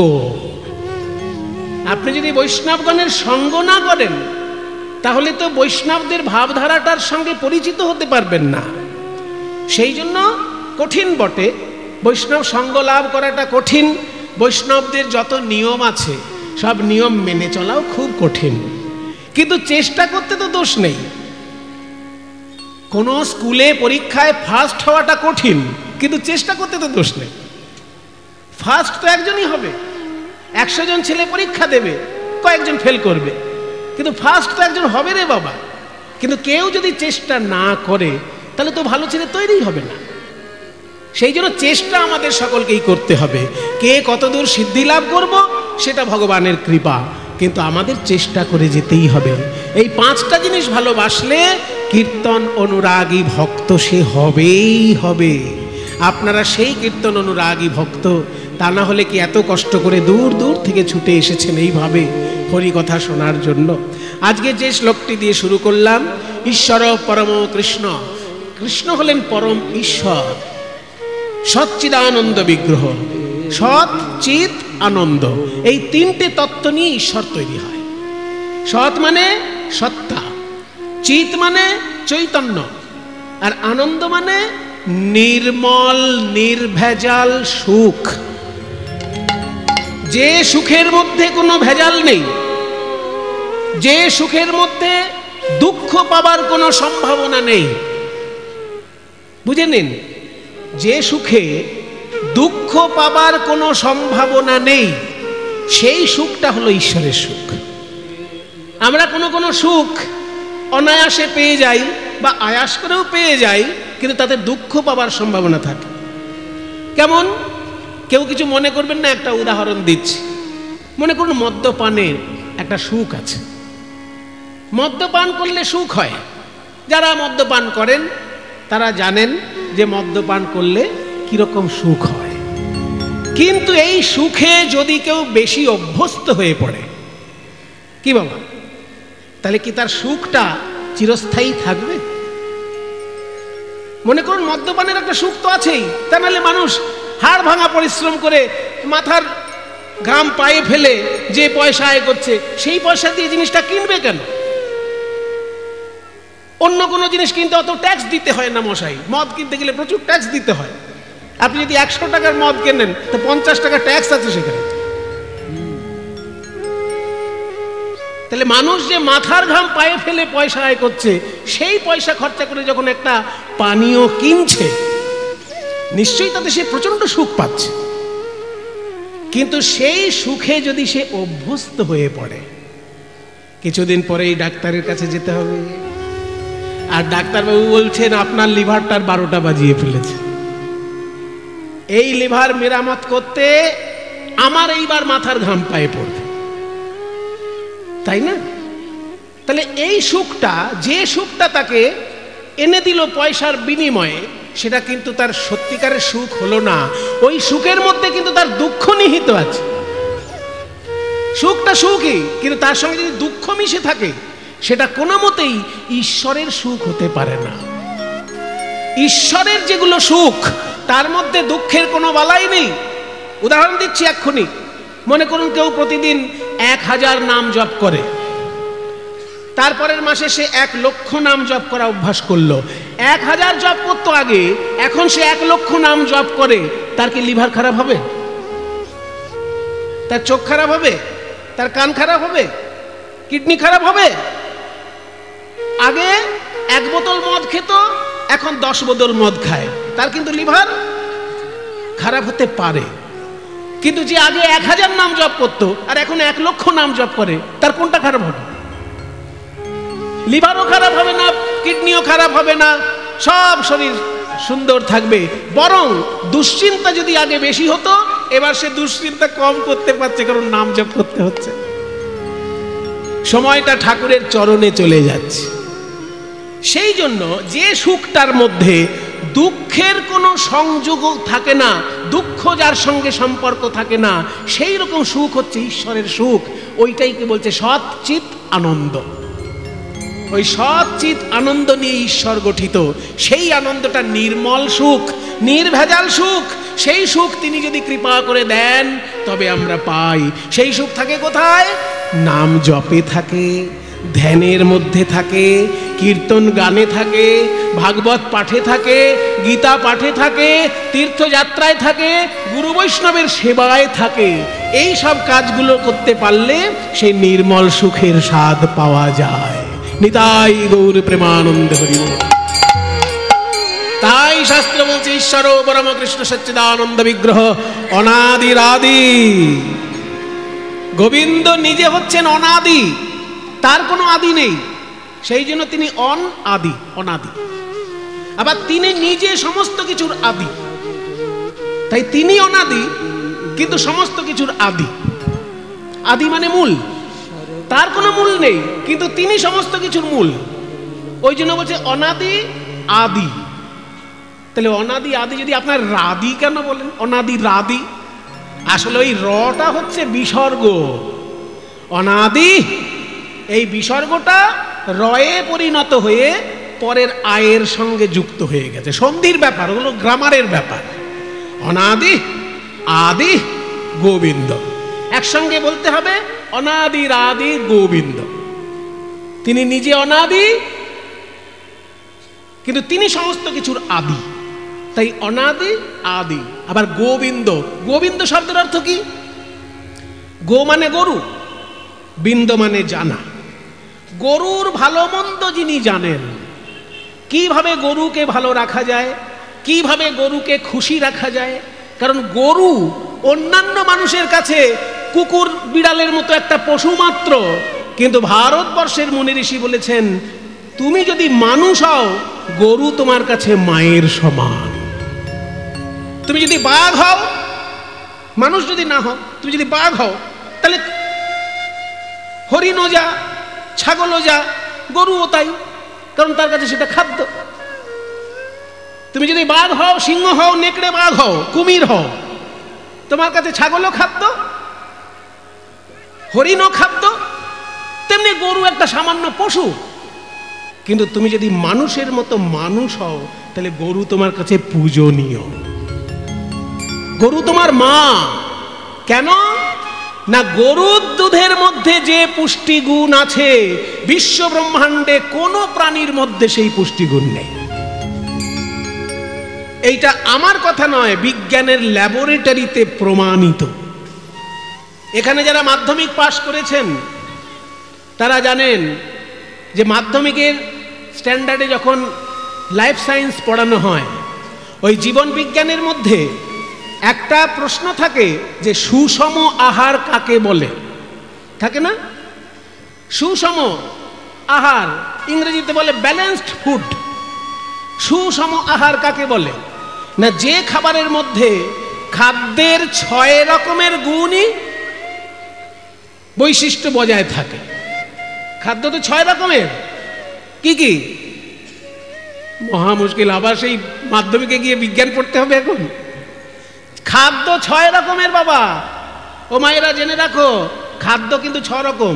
S1: আপনি যদি বৈষ্ণবগণের সঙ্গ না করেন তাহলে তো বৈষ্ণবদের ভাবধারাটার সঙ্গে পরিচিত হতে পারবেন না। সেই জন্য কঠিন বটে, বৈষ্ণব সঙ্গ লাভ করাটা কঠিন, বৈষ্ণবদের যত নিয়ম আছে সব নিয়ম মেনে চলাও খুব কঠিন, কিন্তু চেষ্টা করতে তো দোষ নেই। কোনো স্কুলে পরীক্ষায় ফার্স্ট হওয়াটা কঠিন, কিন্তু চেষ্টা করতে তো দোষ নেই। ফার্স্ট তো একজনই হবে, 100 জন ছেলে পরীক্ষা দেবে, কয়েকজন ফেল করবে, কিন্তু ফার্স্ট তো একজন হবে রে বাবা। কিন্তু কেউ যদি চেষ্টা না করে তাহলে তো ভালো ছেলে তৈরি হবে না। সেই জন্য চেষ্টা আমাদের সকলকেই করতে হবে। কে কতদূর সিদ্ধি লাভ করব সেটা ভগবানের কৃপা, কিন্তু আমাদের চেষ্টা করে যেতেই হবে। এই 5টা জিনিস ভালোবাসলে কীর্তন অনুরাগী ভক্ত সে হবেই হবে। আপনারা সেই কীর্তন অনুরাগী ভক্ত, তা না হলে কি এত কষ্ট করে দূর দূর থেকে ছুটে এসেছেন এইভাবে হরিকথা শোনার জন্য? আজকে যে শ্লোকটি দিয়ে শুরু করলাম, ঈশ্বর পরম কৃষ্ণ, কৃষ্ণ হলেন পরম ঈশ্বর, সচ্চিদানন্দ বিগ্রহ, সৎ চিৎ আনন্দ, এই 3টে তত্ত্ব নিয়ে ঈশ্বর তৈরি হয়। সৎ মানে সত্তা, চিৎ মানে চৈতন্য, আর আনন্দ মানে নির্মল নির্ভেজাল সুখ। যে সুখের মধ্যে কোনো ভেজাল নেই, যে সুখের মধ্যে দুঃখ পাবার কোনো সম্ভাবনা নেই, বুঝে নিন, যে সুখে দুঃখ পাবার কোনো সম্ভাবনা নেই সেই সুখটা হলো ঈশ্বরের সুখ। আমরা কোনো সুখ অনায়াসে পেয়ে যাই বা আয়াস করেও পেয়ে যাই, কিন্তু তাতে দুঃখ পাবার সম্ভাবনা থাকে। কেমন? কেউ কিছু মনে করবেন না, একটা উদাহরণ দিচ্ছি। মনে করুন মদ্যপানের একটা সুখ আছে, মদ্যপান করলে সুখ হয়। যারা মদ্যপান করেন তারা জানেন যে মদ্যপান করলে কিরকম সুখ হয়। কিন্তু এই সুখে যদি কেউ বেশি অভ্যস্ত হয়ে পড়ে, কি বাবা, তাহলে কি তার সুখটা চিরস্থায়ী থাকবে? মনে করুন মদ্যপানের একটা সুখ তো আছেই, তা নাহলে মানুষ হাড় ভাঙা পরিশ্রম করে মাথার ঘাম পায়ে ফেলে যে পয়সা আয় করছে সেই পয়সা দিয়ে জিনিসটা কিনবে কেন? অন্য কোনো জিনিস কিনতে অত ট্যাক্স দিতে হয় না মশাই, মদ কিনতে গেলে প্রচুর ট্যাক্স দিতে হয়। আপনি যদি 100 টাকার মদ কেনেন তো 50 টাকা ট্যাক্স আছে সেখানে। তাহলে মানুষ যে মাথার ঘাম পায়ে ফেলে পয়সা আয় করছে, সেই পয়সা খরচা করে যখন একটা পানীয় কিনছে, নিশ্চয়ই তাতে সে প্রচন্ড সুখ পাচ্ছে। কিন্তু সেই সুখে যদি সে অভ্যস্ত হয়ে পড়ে, কিছুদিন পরেই ডাক্তারের কাছে যেতে হবে, আর ডাক্তারবাবু বলছেন আপনার লিভারটার 12টা বাজিয়ে ফেলেছে, এই লিভার মেরামত করতে আমার এইবার মাথার ঘাম পায়ে পড়বে, তাই না? তাহলে এই সুখটা, যে সুখটা তাকে এনে দিল পয়সার বিনিময়ে, সেটা কিন্তু তার সত্যিকারের সুখ হলো না। ওই সুখের মধ্যে কিন্তু তার দুঃখ নিহিত আছে। সুখটা সুখই, কিন্তু তার সঙ্গে যদি দুঃখ মিশে থাকে সেটা কোনো মতেই ঈশ্বরের সুখ হতে পারে না। ঈশ্বরের যেগুলো সুখ তার মধ্যে দুঃখের কোনো বালাই নেই। উদাহরণ দিচ্ছি এক্ষুনি। মনে করুন কেউ প্রতিদিন 1000 নাম জপ করে, তারপরের মাসে সে 1,00,000 নাম জপ করা অভ্যাস করলো। 1000 জপ করতো আগে, এখন সে 1,00,000 নাম জপ করে। তার কি লিভার খারাপ হবে? তার চোখ খারাপ হবে? তার কান খারাপ হবে? কিডনি খারাপ হবে? আগে 1 বোতল মদ খেত, এখন 10 বোতল মদ খায়, তার কিন্তু লিভার খারাপ হতে পারে। কিন্তু যে আগে 1000 নাম জপ করতো আর এখন 1,00,000 নাম জপ করে, তার কোনটা খারাপ হবে? লিভারও খারাপ হবে না, কিডনিও খারাপ হবে না, সব শরীর সুন্দর থাকবে। বরং দুশ্চিন্তা যদি আগে বেশি হতো, এবার সে দুশ্চিন্তা কম করতে পারছে, কারণ নাম জপ করতে হচ্ছে। সময়টা ঠাকুরের চরণে চলে যাচ্ছে। সেই জন্য যে সুখটার মধ্যে দুঃখের কোনো সংযোগ থাকে না, দুঃখ যার সঙ্গে সম্পর্ক থাকে না, সেই রকম সুখ হচ্ছে ঈশ্বরের সুখ। ওইটাইকে বলছে সৎচিৎ আনন্দ। ওই সৎচিৎ আনন্দ নিয়ে ঈশ্বর গঠিত। সেই আনন্দটা নির্মল সুখ, নির্ভেজাল সুখ। সেই সুখ তিনি যদি কৃপা করে দেন তবে আমরা পাই। সেই সুখ থাকে কোথায়? নাম জপে থাকে, ধ্যানের মধ্যে থাকে, কীর্তন গানে থাকে, ভাগবত পাঠে থাকে, গীতা পাঠে থাকে, তীর্থযাত্রায় থাকে, গুরু বৈষ্ণবের সেবায় থাকে। এই সব কাজগুলো করতে পারলে সেই নির্মল সুখের স্বাদ পাওয়া যায়। নিতাই গৌর প্রেমানন্দ হরি বল। তাই শাস্ত্র বলছে ঈশ্বর পরম কৃষ্ণ সচ্চিদানন্দ বিগ্রহ অনাদির আদি। গোবিন্দ নিজে হচ্ছেন অনাদি, তার কোনো আদি নেই, সেই জন্য তিনি অনাদি, অনাদি। আবার তিনি নিজে সমস্ত কিছুর আদি, তাই তিনি অনাদি কিন্তু সমস্ত কিছুর আদি। আদি মানে মূল, তার কোনো মূল নেই কিন্তু তিনি সমস্ত কিছুর মূল। ওই জন্য বলছে অনাদি আদি। তাহলে অনাদি আদি যদি আপনার রাদি কেন বলেন? অনাদি রাদি, আসলে ওই রটা হচ্ছে বিসর্গ। অনাদি এই বিসর্গটা রয়ে পরিণত হয়ে পরের আয়ের সঙ্গে যুক্ত হয়ে গেছে। সন্ধির ব্যাপার, ওগুলো গ্রামারের ব্যাপার। অনাদি আদি গোবিন্দ একসঙ্গে বলতে হবে। অনাদির আদি গোবিন্দ, তিনি নিজে অনাদি কিন্তু তিনি সমস্ত কিছুর আদি, তাই অনাদি আদি। আবার গোবিন্দ, গোবিন্দ শব্দের অর্থ কি? গো মানে গরু, বিন্দ মানে জানা। গরুর ভালো মন্দ যিনি জানেন, কিভাবে গরুকে ভালো রাখা যায়, কিভাবে গরুকে খুশি রাখা যায়। কারণ গরু অন্যান্য মানুষের কাছে কুকুর বিড়ালের মতো একটা পশু মাত্র, কিন্তু ভারতবর্ষের মুনি ঋষি বলেছেন তুমি যদি মানুষ হও, গরু তোমার কাছে মায়ের সমান। তুমি যদি বাঘ হও, মানুষ যদি না হও, তুমি যদি বাঘ হও, তাহলে হরিণও যা, ছাগলও যা, গরুও তাই, কারণ তার কাছে সেটা খাদ্য। তুমি যদি বাঘ হও, সিংহ হও, নেকড়ে বাঘ হও, কুমির হও, তোমার কাছে ছাগলও খাদ্য, হরিণও খাদ্য, তেমনি গরু একটা সামান্য পশু। কিন্তু তুমি যদি মানুষের মতো মানুষ হও, তাহলে গরু তোমার কাছে পূজনীয়। গরু তোমার মা। কেন না? গরুর দুধের মধ্যে যে পুষ্টিগুণ আছে, বিশ্ব ব্রহ্মাণ্ডে কোনো প্রাণীর মধ্যে সেই পুষ্টিগুণ নেই। এইটা আমার কথা নয়, বিজ্ঞানের ল্যাবরেটরিতে প্রমাণিত। এখানে যারা মাধ্যমিক পাশ করেছেন তারা জানেন যে মাধ্যমিকের স্ট্যান্ডার্ডে যখন লাইফ সায়েন্স পড়ানো হয়, ওই জীবন বিজ্ঞানের মধ্যে একটা প্রশ্ন থাকে যে সুষম আহার কাকে বলে। থাকে না? সুষম আহার ইংরেজিতে বলে ব্যালেন্সড ফুড। সুষম আহার কাকে বলে? না যে খাবারের মধ্যে খাদ্যের 6 রকমের গুণই বৈশিষ্ট্য বজায় থাকে। খাদ্য তো 6 রকমের, কি কি? মহা মুশকিল, আবার সেই মাধ্যমিকে গিয়ে বিজ্ঞান পড়তে হবে এখন। খাদ্য 6 রকমের বাবা ও মায়েরা জেনে রাখো। খাদ্য কিন্তু 6 রকম।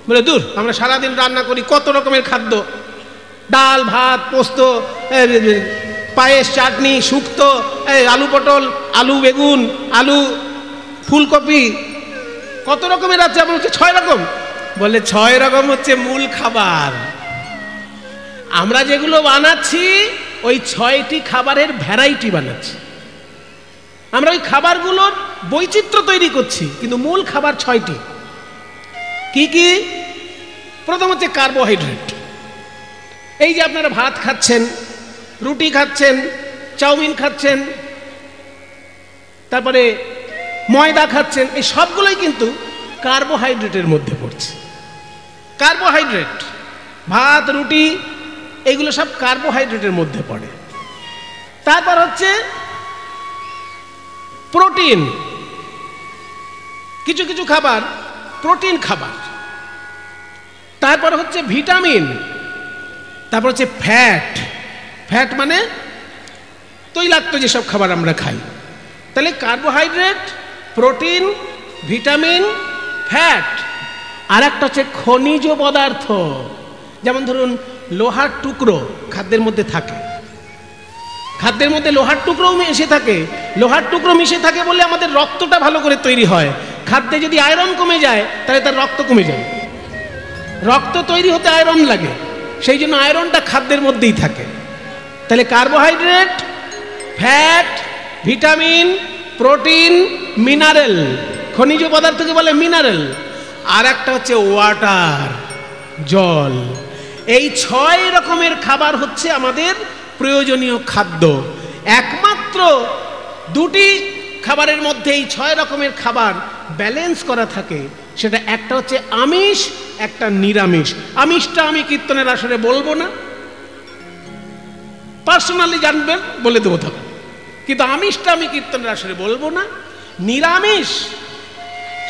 S1: বলে দূর, আমরা সারাদিন রান্না করি কত রকমের খাদ্য, ডাল ভাত পোস্ত পায়েস চাটনি শুক্তো আলু পটল আলু বেগুন আলু ফুলকপি কত রকমের আছে। আমরা হচ্ছে 6 রকম। বলে 6 রকম হচ্ছে মূল খাবার। আমরা যেগুলো বানাচ্ছি ওই 6টি খাবারের ভ্যারাইটি বানাচ্ছি। আমরা ওই খাবারগুলোর বৈচিত্র্য তৈরি করছি, কিন্তু মূল খাবার 6টি। কি কি? প্রথম হচ্ছে কার্বোহাইড্রেট। এই যে আপনারা ভাত খাচ্ছেন, রুটি খাচ্ছেন, চাউমিন খাচ্ছেন, তারপরে ময়দা খাচ্ছেন, এই সবগুলোই কিন্তু কার্বোহাইড্রেটের মধ্যে পড়ছে। কার্বোহাইড্রেট, ভাত রুটি এগুলো সব কার্বোহাইড্রেটের মধ্যে পড়ে। তারপর হচ্ছে প্রোটিন, কিছু কিছু খাবার প্রোটিন খাবার। তারপর হচ্ছে ভিটামিন, তারপর হচ্ছে ফ্যাট। ফ্যাট মানে তৈলাক্ত যেসব খাবার আমরা খাই। তাহলে কার্বোহাইড্রেট, প্রোটিন, ভিটামিন, ফ্যাট। আর একটা হচ্ছে খনিজ পদার্থ। যেমন ধরুন লোহার টুকরো খাদ্যের মধ্যে থাকে, খাদ্যের মধ্যে লোহার টুকরো মিশে থাকে। লোহার টুকরো মিশে থাকে বলে আমাদের রক্তটা ভালো করে তৈরি হয়। খাদ্যে যদি আয়রন কমে যায় তাহলে তার রক্ত কমে যায়। রক্ত তৈরি হতে আয়রন লাগে, সেই জন্য আয়রনটা খাদ্যের মধ্যেই থাকে। তাহলে carbohydrate, fat, vitamin, protein, mineral, খনিজ পদার্থকে বলে মিনারেল। আর একটা হচ্ছে ওয়াটার, জল। এই 6 রকমের খাবার হচ্ছে আমাদের প্রয়োজনীয় খাদ্য। একমাত্র 2টি খাবারের মধ্যে এই 6 রকমের খাবার ব্যালেন্স করা থাকে, সেটা একটা হচ্ছে আমিষ, একটা নিরামিষ। আমিষটা আমি কীর্তনের আসরে বলবো না, পার্সোনালি জানবেন বলে দেবো তখন, কিন্তু আমিষটা আমি কীর্তনের আসরে বলবো না। নিরামিষ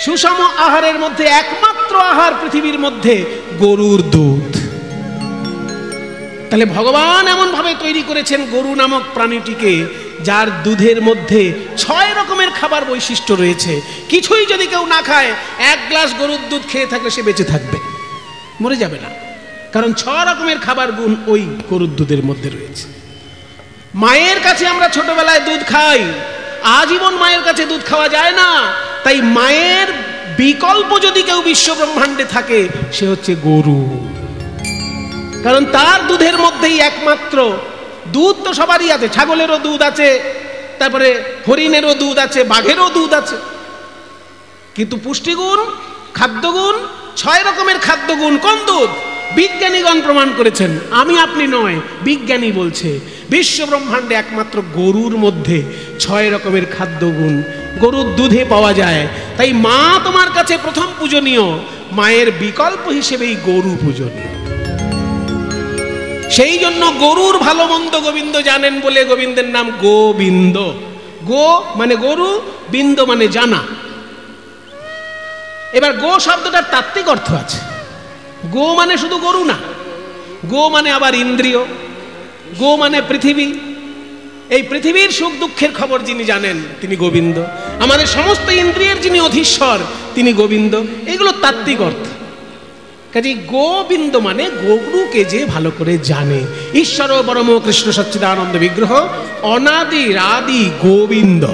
S1: সুষম আহারের মধ্যে একমাত্র আহার পৃথিবীর মধ্যে গরুর দুধ। তাহলে ভগবান এমন ভাবে তৈরি করেছেন গরু নামক প্রাণীটিকে, যার দুধের মধ্যে 6 রকমের খাবার বৈশিষ্ট্য রয়েছে। কিছুই যদি কেউ না খায়, 1 গ্লাস গরুর দুধ খেয়ে থাকলে সে বেঁচে থাকবে, মরে যাবে না, কারণ 6 রকমের খাবার গুণ ওই গরুর দুধের মধ্যে রয়েছে। মায়ের কাছে আমরা ছোটবেলায় দুধ খাই, আজীবন মায়ের কাছে দুধ খাওয়া যায় না। তাই মায়ের বিকল্প যদি কেউ বিশ্ব ব্রহ্মাণ্ডে থাকে, সে হচ্ছে গরু। কারণ তার দুধের মধ্যেই একমাত্র দুধ তো সবারই আছে, ছাগলেরও দুধ আছে, তারপরে হরিণেরও দুধ আছে, বাঘেরও দুধ আছে, কিন্তু পুষ্টিগুণ, খাদ্যগুণ, 6 রকমের খাদ্যগুণ কোন দুধ? বিজ্ঞানীগণ প্রমাণ করেছেন, আমি আপনি নয়, বিজ্ঞানী বলছে বিশ্ব ব্রহ্মাণ্ডে একমাত্র গরুর মধ্যে 6 রকমের খাদ্যগুণ গরুর দুধে পাওয়া যায়। তাই মা তোমার কাছে প্রথম পূজনীয়, মায়ের বিকল্প হিসেবেই গরু পূজনীয়। সেই জন্য গরুর ভালো মন্দ গোবিন্দ জানেন বলে গোবিন্দের নাম গোবিন্দ। গো মানে গরু, বিন্দ মানে জানা। এবার গো শব্দটার তাত্ত্বিক অর্থ আছে। গো মানে শুধু গরু না, গো মানে আবার ইন্দ্রিয়, গো মানে পৃথিবী। এই পৃথিবীর সুখ দুঃখের খবর যিনি জানেন তিনি গোবিন্দ। আমাদের সমস্ত ইন্দ্রিয়ের যিনি অধীশ্বর তিনি গোবিন্দ। এগুলো তাত্ত্বিক অর্থ। কাজে গোবিন্দ মানে গরুকে যে ভালো করে জানে। ঈশ্বর পরম কৃষ্ণ সচ্চিদানন্দ বিগ্রহ অনাদির আদি গোবিন্দ।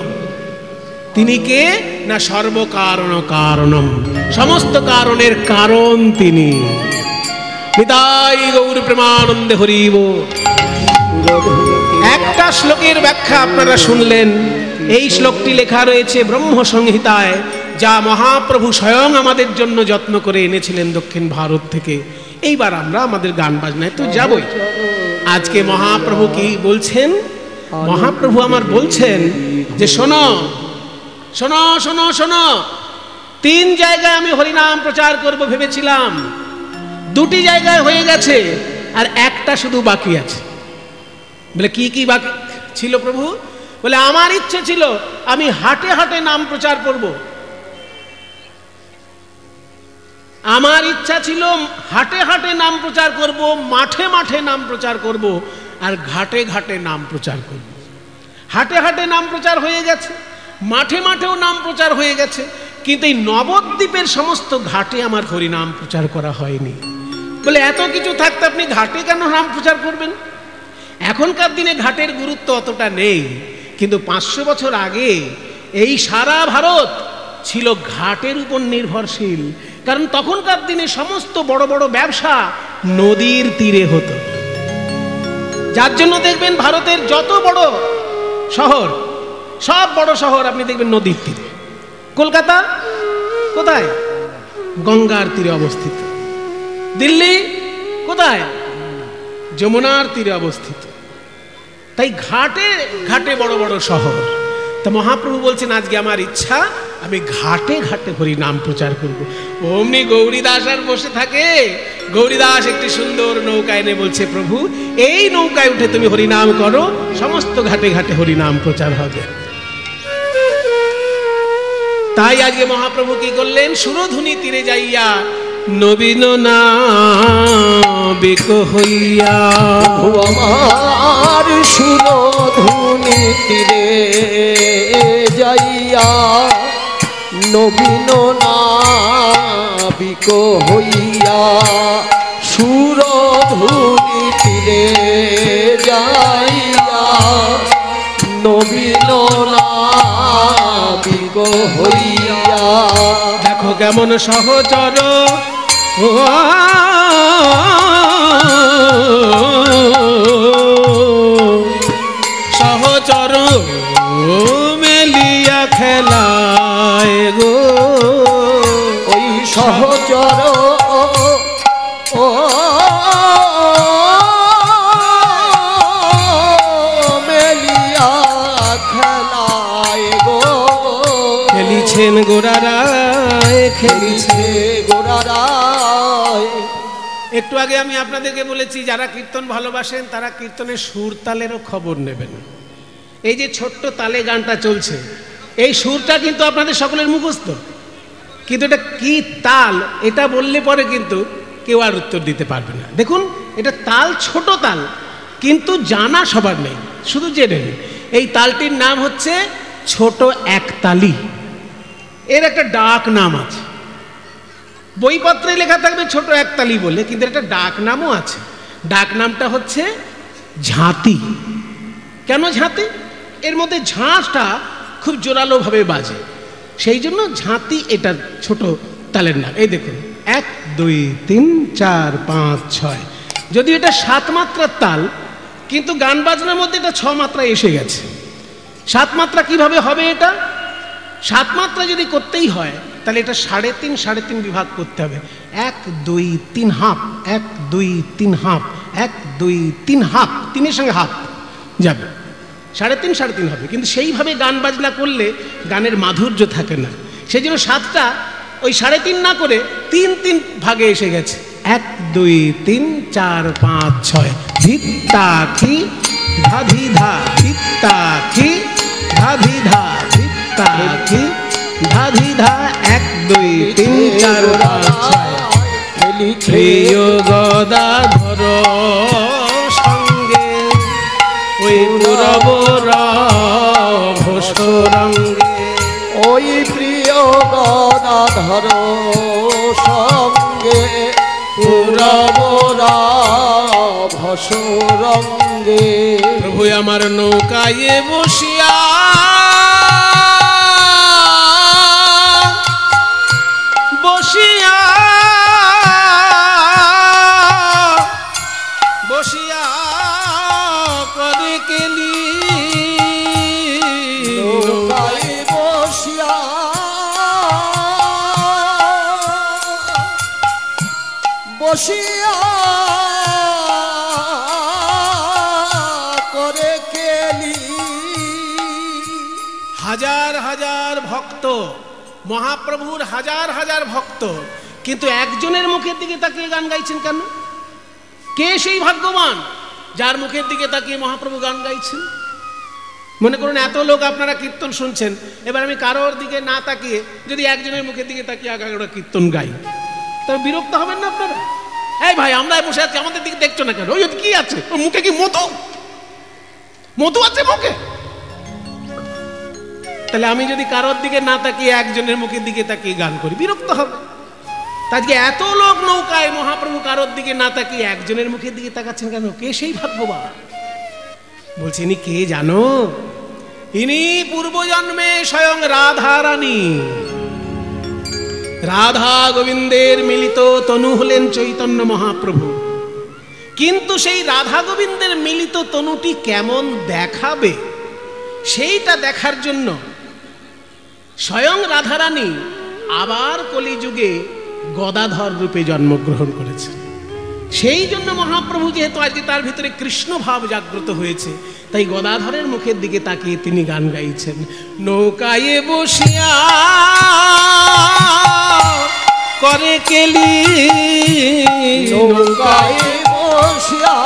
S1: তিনি কে না সর্বকারণ কারণম, সমস্ত কারণের কারণ তিনি। নিতাই গৌর প্রেমানন্দে হরিব। একটা শ্লোকের ব্যাখ্যা আপনারা শুনলেন। এই শ্লোকটি লেখা রয়েছে ব্রহ্ম সংহিতায়, যা মহাপ্রভু স্বয়ং আমাদের জন্য যত্ন করে এনেছিলেন দক্ষিণ ভারত থেকে। এইবার আমরা আমাদের গান বাজনায় তো যাবই। আজকে মহাপ্রভু কি বলছেন? মহাপ্রভু আমার বলছেন যে শোনো শোনো শোনো শোনো, 3 জায়গায় আমি হরিনাম প্রচার করব ভেবেছিলাম, 2টি জায়গায় হয়ে গেছে, আর একটা শুধু বাকি আছে। বলে কি কি বাকি ছিল প্রভু? বলে আমার ইচ্ছে ছিল আমি হাটে হাটে নাম প্রচার করব। আমার ইচ্ছা ছিল হাটে হাটে নাম প্রচার করব, মাঠে মাঠে নাম প্রচার করব, আর ঘাটে ঘাটে নাম প্রচার করব। হাটে হাটে নাম প্রচার হয়ে গেছে, মাঠে মাঠেও নাম প্রচার হয়ে গেছে, কিন্তু এই নবদ্বীপের সমস্ত ঘাটে আমার হরিনাম প্রচার করা হয়নি। বলে এত কিছু থাকতে আপনি ঘাটে কেন নাম প্রচার করবেন? এখনকার দিনে ঘাটের গুরুত্ব অতটা নেই, কিন্তু 500 বছর আগে এই সারা ভারত ছিল ঘাটের উপর নির্ভরশীল। কারণ তখনকার দিনে সমস্ত বড় বড় ব্যবসা নদীর তীরে হতো, যার জন্য দেখবেন ভারতের যত বড় শহর, সব বড় শহর আপনি দেখবেন নদীর তীরে। কলকাতা কোথায়? গঙ্গার তীরে অবস্থিত। দিল্লি কোথায়? যমুনার তীরে অবস্থিত। তাই ঘাটে ঘাটে বড় বড় শহর। তা মহাপ্রভু বলছেন আজকে আমার ইচ্ছা আমি ঘাটে ঘাটে হরি নাম প্রচার করব। অমনি গৌরীদাস আর বসে থাকে। গৌরীদাস একটি সুন্দর নৌকা এনে বলছে, প্রভু এই নৌকায় উঠে তুমি হরি নাম করো, সমস্ত ঘাটে ঘাটে হরি নাম প্রচার হবে। তাই আজকে মহাপ্রভু কি করলেন? সুরধুনী তীরে যাইয়া নবীন নাবিক হইয়া,
S2: আমার সুরধুনী তীরে যাইয়া নবীন নাবিক হইয়া, সুরধুনী তীরে যাইয়া নবীন নাবিক হইয়া।
S1: দেখো কেমন সহচর সহচর মেলিয়া খেলায় গো,
S2: ওই সহচর মেলিয়া খেলায় গো,
S1: খেলিছেন গোরারায়, খেলিছে
S2: গোরারায়।
S1: একটু আগে আমি আপনাদেরকে বলেছি যারা কীর্তন ভালোবাসেন তারা কীর্তনের সুর তালেরও খবর নেবেন। এই যে ছোট্ট তালে গানটা চলছে, এই সুরটা কিন্তু আপনাদের সকলের মুখস্থ, কিন্তু এটা কি তাল এটা বললে পরে কিন্তু কেউ আর উত্তর দিতে পারবে না। দেখুন এটা তাল, ছোট তাল, কিন্তু জানা সবার নেই, শুধু জেনে নেই। এই তালটির নাম হচ্ছে ছোট একতালি। এর একটা ডাক নাম আছে, বইপত্রে লেখা থাকবে ছোট একতালি বলে, কিন্তু একটা ডাক নামও আছে। ডাক নামটা হচ্ছে ঝাঁতি। কেন ঝাঁতি? এর মধ্যে ঝাঁসটা খুব জোরালোভাবে বাজে, সেই জন্য ঝাঁতি এটা ছোট তালের নাম। এই দেখুন 1 2 3 4 5 6, যদি এটা 7 মাত্রার তাল, কিন্তু গান বাজনার মধ্যে এটা 6 মাত্রায় এসে গেছে। 7 মাত্রা কিভাবে হবে? এটা 7 মাত্রা যদি করতেই হয় তাহলে এটা 3.5 3.5 বিভাগ করতে হবে। 1 2 3 হাফ, 1 2 3 হাফ, 1 2 3 হাফ, 3-এর সঙ্গে হাফ যাবে, 3.5 3.5 হবে। কিন্তু সেইভাবে গান বাজনা করলে গানের মাধুর্য থাকে না, সেই জন্য 7টা ওই 3.5 না করে 3-3 ভাগে এসে গেছে। 1 2 3 4 5 6, ধিত্তা কি ধাধি ধা, ধিত্তা কি ধাধি ধা, ধিত্তা কি ধাধি ধা, 1 2 3 4 5 6। প্রিয় গদাধর সঙ্গে ওই পুরবর ভোসরঙ্গে,
S2: ওই প্রিয় গদাধর সঙ্গে পুরবরা ভসরঙ্গে।
S1: প্রভু আমার নৌকায় বসিয়া বসিয়া বসিয়া করে কেলি,
S2: নৌকায় বসিয়া বসিয়া করে কেলি।
S1: হাজার হাজার ভক্ত, মহাপ্রভুর হাজার হাজার ভক্ত, কিন্তু একজনের মুখের দিকে তাকিয়ে গান গাইছেন কেন? কে সেই ভাগ্যবান যার মুখের দিকে তাকিয়ে মহাপ্রভু গান গাইছেন? মনে করুন এত লোক আপনারা কীর্তন শুনছেন, এবার আমি কারোর দিকে না তাকিয়ে যদি একজনের মুখের দিকে তাকিয়ে আগাগোড়া কীর্তন গাই, তবে বিরক্ত হবেন না আপনারা? এই ভাই আমরা বসে আছি, আমাদের দিকে দেখছো না কেন? ওই কি আছে ওর মুখে? কি মধু? মধু আছে মুখে? তাহলে আমি যদি কারোর দিকে না তাকিয়ে একজনের মুখের দিকে তাকিয়ে গান করি বিরক্ত হবে। আজকে এত লোক নৌকায়, মহাপ্রভু কারোর দিকে না তাকিয়ে একজনের মুখের দিকে তাকাচ্ছেন কেন? কে সেই ভাগ্যবান? বলছে ইনি কে জানো? ইনি পূর্বজন্মে স্বয়ং রাধা রানী, রাধা গোবিন্দের মিলিত তনু হলেন চৈতন্য মহাপ্রভু। কিন্তু সেই রাধা গোবিন্দের মিলিত তনুটি কেমন দেখাবে সেইটা দেখার জন্য স্বয়ং রাধারানী আবার কলিযুগে গদাধর রূপে জন্মগ্রহণ করেছেন। সেই জন্য মহাপ্রভু যেহেতু আজকে তার ভিতরে কৃষ্ণ ভাব জাগ্রত হয়েছে, তাই গদাধরের মুখের দিকে তাকিয়ে তিনি গান গাইছেন। নৌকায় বসিয়া করে কেলি,
S2: নৌকায় বসিয়া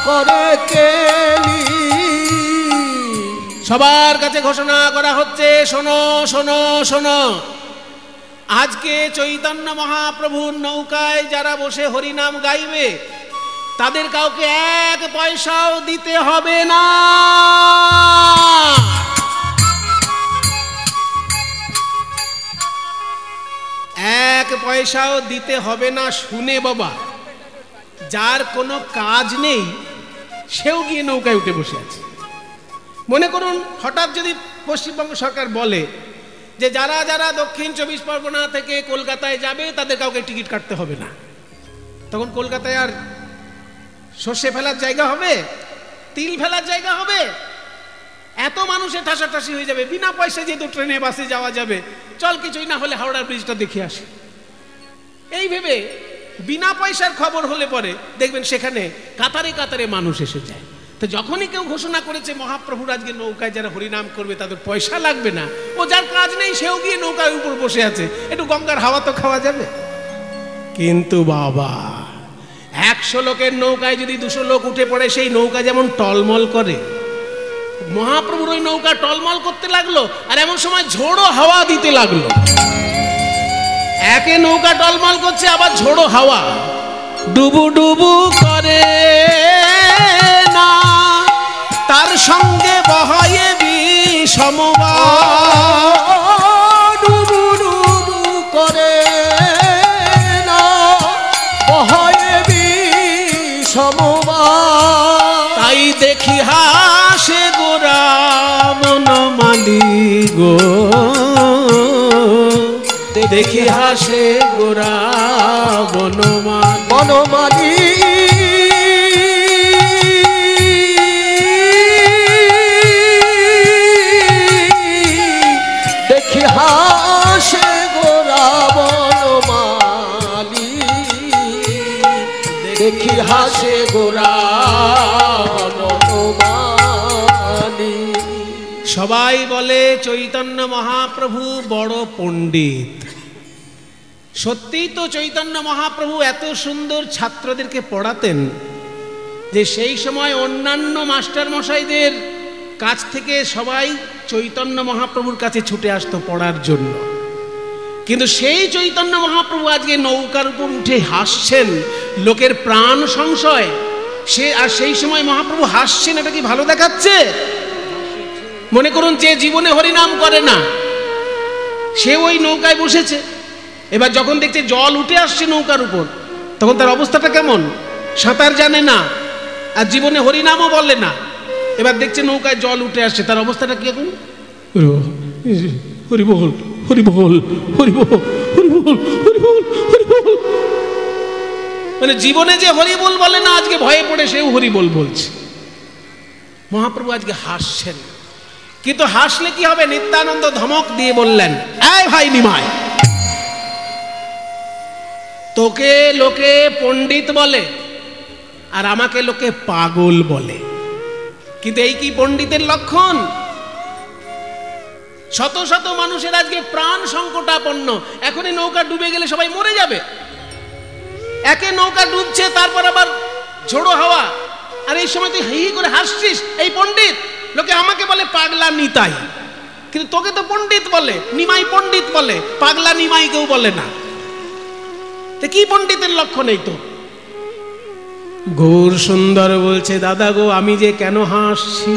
S2: করে কেলি।
S1: সবার কাছে ঘোষণা করা হচ্ছে, শোনো শোনো শোনো, আজকে চৈতন্য মহাপ্রভুর নৌকায় যারা বসে হরিনাম গাইবে তাদের কাউকে এক পয়সাও দিতে হবে না। এক পয়সাও দিতে হবে না শুনে বাবা, যার কোনো কাজ নেই সেও গিয়ে নৌকায় উঠে বসে আছে। মনে করুন হঠাৎ যদি পশ্চিমবঙ্গ সরকার বলে যে যারা যারা দক্ষিণ 24 পরগনা থেকে কলকাতায় যাবে তাদের কাউকে টিকিট কাটতে হবে না, তখন কলকাতায় আর সর্ষে ফেলার জায়গা হবে? তিল ফেলার জায়গা হবে? এত মানুষে ঠাসাঠাসি হয়ে যাবে। বিনা পয়সা যেহেতু ট্রেনে বাসে যাওয়া যাবে, চল কিছুই না হলে হাওড়ার ব্রিজটা দেখে আসি, এই ভেবে বিনা পয়সার খবর হলে পরে দেখবেন সেখানে কাতারে কাতারে মানুষ এসে যায়। তো যখনই কেউ ঘোষণা করেছে মহাপ্রভুর আজকে নৌকায় যারা হরিনাম করবে তাদের পয়সা লাগবে না, ও যার কাজ নেই সেও গিয়ে নৌকার উপর বসে আছে, একটু গঙ্গার হাওয়া তো খাওয়া যাবে। কিন্তু বাবা 100 লোকের নৌকায় যদি 200 লোক উঠে পড়ে, সেই নৌকা যেমন টলমল করে, মহাপ্রভুর ওই নৌকা টলমল করতে লাগলো। আর এমন সময় ঝোড়ো হাওয়া দিতে লাগলো। একে নৌকা টলমল করছে, আবার ঝোড়ো হাওয়া ডুবু ডুবু করে না, তার সঙ্গে বহায়ে বিষমবাণ।
S2: ডুবু ডুবু করে না, বহায়ে বিষমবাণ।
S1: তাই দেখি হাসে গোরা মনমালি গো, দেখি হাসে গোরা
S2: বনমালী। দেখি হাসে গোরা বনমালী, দেখি হাসে গোরা বনমালী।
S1: সবাই বলে চৈতন্য মহাপ্রভু বড় পণ্ডিত। সত্যিই তো চৈতন্য মহাপ্রভু এত সুন্দর ছাত্রদেরকে পড়াতেন যে সেই সময় অন্যান্য মাস্টার মশাইদের কাছ থেকে সবাই চৈতন্য মহাপ্রভুর কাছে ছুটে আসতো পড়ার জন্য। কিন্তু সেই চৈতন্য মহাপ্রভু আজকে নৌকার উপর উঠে হাসছেন, লোকের প্রাণ সংশয়। আর সেই সময় মহাপ্রভু হাসছেন, এটা কি ভালো দেখাচ্ছে? মনে করুন যে জীবনে হরিনাম করে না, সে ওই নৌকায় বসেছে, এবার যখন দেখছে জল উঠে আসছে নৌকার উপর, তখন তার অবস্থাটা কেমন? সাঁতার জানে না আর জীবনে হরিনামও বলে না, এবার দেখছে নৌকায় জল উঠে আসছে, তার অবস্থাটা কি এখন? হরিবল হরিবল হরিবল হরিবল হরিবল হরিবল। মানে জীবনে যে হরিবল বলে না, আজকে ভয়ে পড়ে সেও হরিবল বলছে। মহাপ্রভু আজকে হাসছেন, কিন্তু হাসলে কি হবে? নিত্যানন্দ ধমক দিয়ে বললেন, এই ভাই নিমাই, তোকে লোকে পণ্ডিত বলে আর আমাকে লোকে পাগল বলে, কিন্তু এই কি পণ্ডিতের লক্ষণ? শত শত মানুষের আজকে প্রাণ সংকটাপন্ন, এখনই নৌকা ডুবে গেলে সবাই মরে যাবে। একে নৌকা ডুবছে, তারপর আবার ঝোড়ো হাওয়া, আর এই সময় তুই হি করে হাসছিস, এই পণ্ডিত। লোকে আমাকে বলে পাগলা নিতাই, কিন্তু তোকে তো পণ্ডিত বলে, নিমাই পণ্ডিত বলে, পাগলা নিমাই কেউ বলে না। কি পণ্ডিতের লক্ষণ এই তো? গৌর সুন্দর বলছে, দাদা গো, আমি যে কেন হাসছি,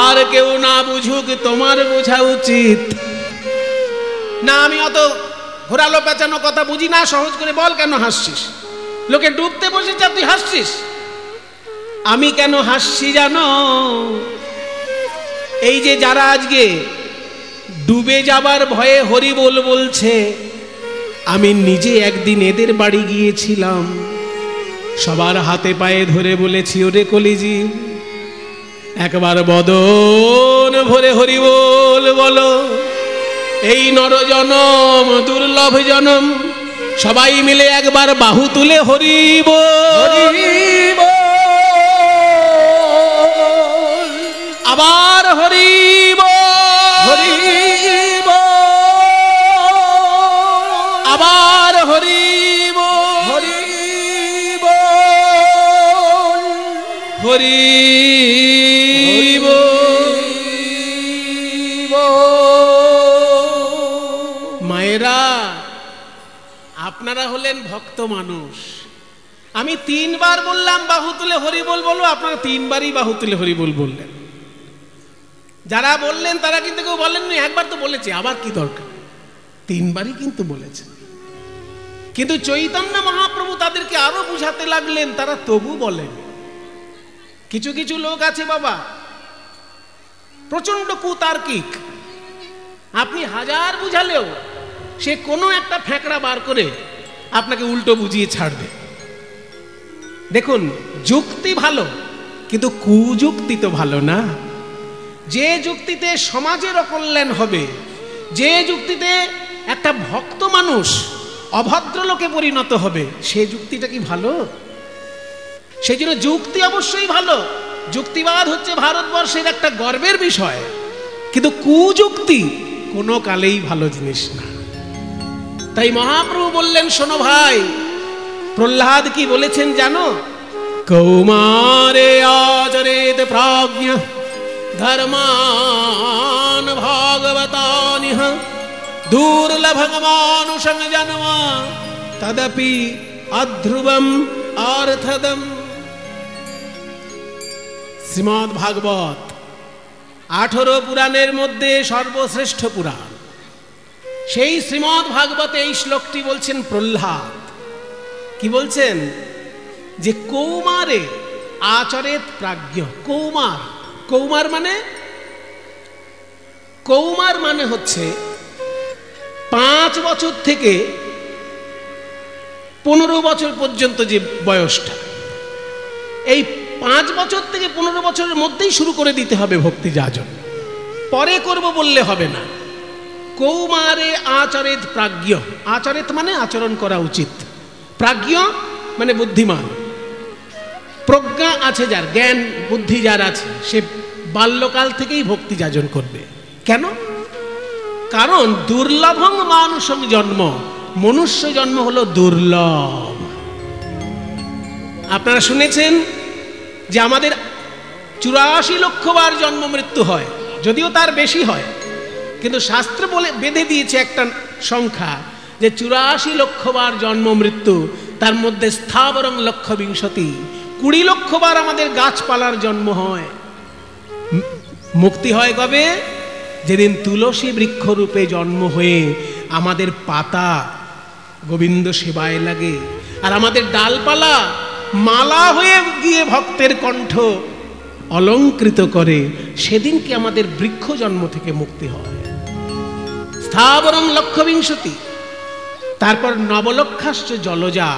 S1: আর কেউ না বুঝুক তোমার বোঝা উচিত। না আমি অত ঘোরালো পেঁচানো কথা বুঝি না, সহজ করে বল কেন হাসছিস? লোকে ডুবতে বসেছে তুই হাসছিস। আমি কেন হাসছি জানো? এই যে যারা আজকে ডুবে যাবার ভয়ে হরি বল বলছে, আমি নিজে একদিন এদের বাড়ি গিয়েছিলাম, সবার হাতে পায়ে ধরে বলেছি, ওরে কলিজি একবার বদন ভরে হরি বল বলো। এই নরজনম দুর্লভ জনম, সবাই মিলে একবার বাহু তুলে হরি বল, আবার হরি বল, আবার হরি বল, হরি মায়েরা আপনারা হলেন ভক্ত মানুষ। আমি 3 বার বললাম বাহু তুলে হরি বল বলো, আপনারা 3 বারই বাহু তুলে হরি বল বললেন। যারা বললেন তারা কিন্তু কেউ বলেননি একবার তো বলেছে, আবার কি দরকার, 3 বারই কিন্তু বলেছে। কিন্তু চৈতন্য মহাপ্রভু তাদেরকে আরো বুঝাতে লাগলেন, তারা তবু বলেন। কিছু কিছু লোক আছে বাবা প্রচন্ড কুতার্কিক, আপনি হাজার বুঝালেও সে কোনো একটা ফ্যাঁকড়া বার করে আপনাকে উল্টো বুঝিয়ে ছাড়বে। দেখুন যুক্তি ভালো, কিন্তু কুযুক্তি তো ভালো না। যে যুক্তিতে সমাজের অকল্যাণ হবে, যে যুক্তিতে একটা ভক্ত মানুষ অভদ্র লোকে পরিণত হবে, সে যুক্তিটা কি ভালো? সেই জন্য যুক্তি অবশ্যই ভালো, যুক্তিবাদ হচ্ছে ভারতবর্ষের একটা গর্বের বিষয়, কিন্তু কুযুক্তি কোনো কালেই ভালো জিনিস না। তাই মহাপ্রভু বললেন, শোনো ভাই, প্রহ্লাদ কি বলেছেন জানো? কৌমারে আচরেত প্রাজ্ঞ ধর্মান ভাগবতানিহ দুর্লভং মানুষং জন্ম তদপি অধ্রুবম অর্থদম। শ্রীমদ্ ভাগবত 18 পুরাণের মধ্যে সর্বশ্রেষ্ঠ পুরাণ। সেই শ্রীমদ্ ভাগবতে এই শ্লোকটি বলছেন প্রহ্লাদ। কি বলছেন? যে কৌমারে আচরেত প্রাজ্ঞ। কৌমার, কৌমার মানে, কৌমার মানে হচ্ছে 5 বছর থেকে 15 বছর পর্যন্ত যে বয়সটা, এই 5 বছর থেকে 15 বছরের মধ্যেই শুরু করে দিতে হবে ভক্তি যাজন, পরে করব বললে হবে না। কৌমারে আচরেত প্রাজ্ঞ, আচরেত মানে আচরণ করা উচিত, প্রাজ্ঞ মানে বুদ্ধিমান। প্রজ্ঞা আছে যার, জ্ঞান বুদ্ধি যার আছে, সে বাল্যকাল থেকেই ভক্তি যাজন করবে। কেন? কারণ দুর্লভং মানুষং জন্ম, মনুষ্য জন্ম হলো দুর্লভ। আপনারা শুনেছেন যে আমাদের 84 লক্ষ বার জন্ম মৃত্যু হয়, যদিও তার বেশি হয়, কিন্তু শাস্ত্র বলে বেঁধে দিয়েছে একটা সংখ্যা যে 84 লক্ষ বার জন্ম মৃত্যু, তার মধ্যে স্থাবরং লক্ষ বিংশতি, 20 লক্ষ বার আমাদের গাছপালার জন্ম হয়। মুক্তি হয় কবে? যেদিন তুলসী বৃক্ষরূপে জন্ম হয়ে আমাদের পাতা গোবিন্দ সেবায় লাগে, আর আমাদের ডালপালা মালা হয়ে গিয়ে ভক্তের কণ্ঠ অলঙ্কৃত করে, সেদিনকে আমাদের বৃক্ষ জন্ম থেকে মুক্তি হয়। স্থাবরং লক্ষ বিংশতি। তারপর নবলক্ষাশ্চ জলজা,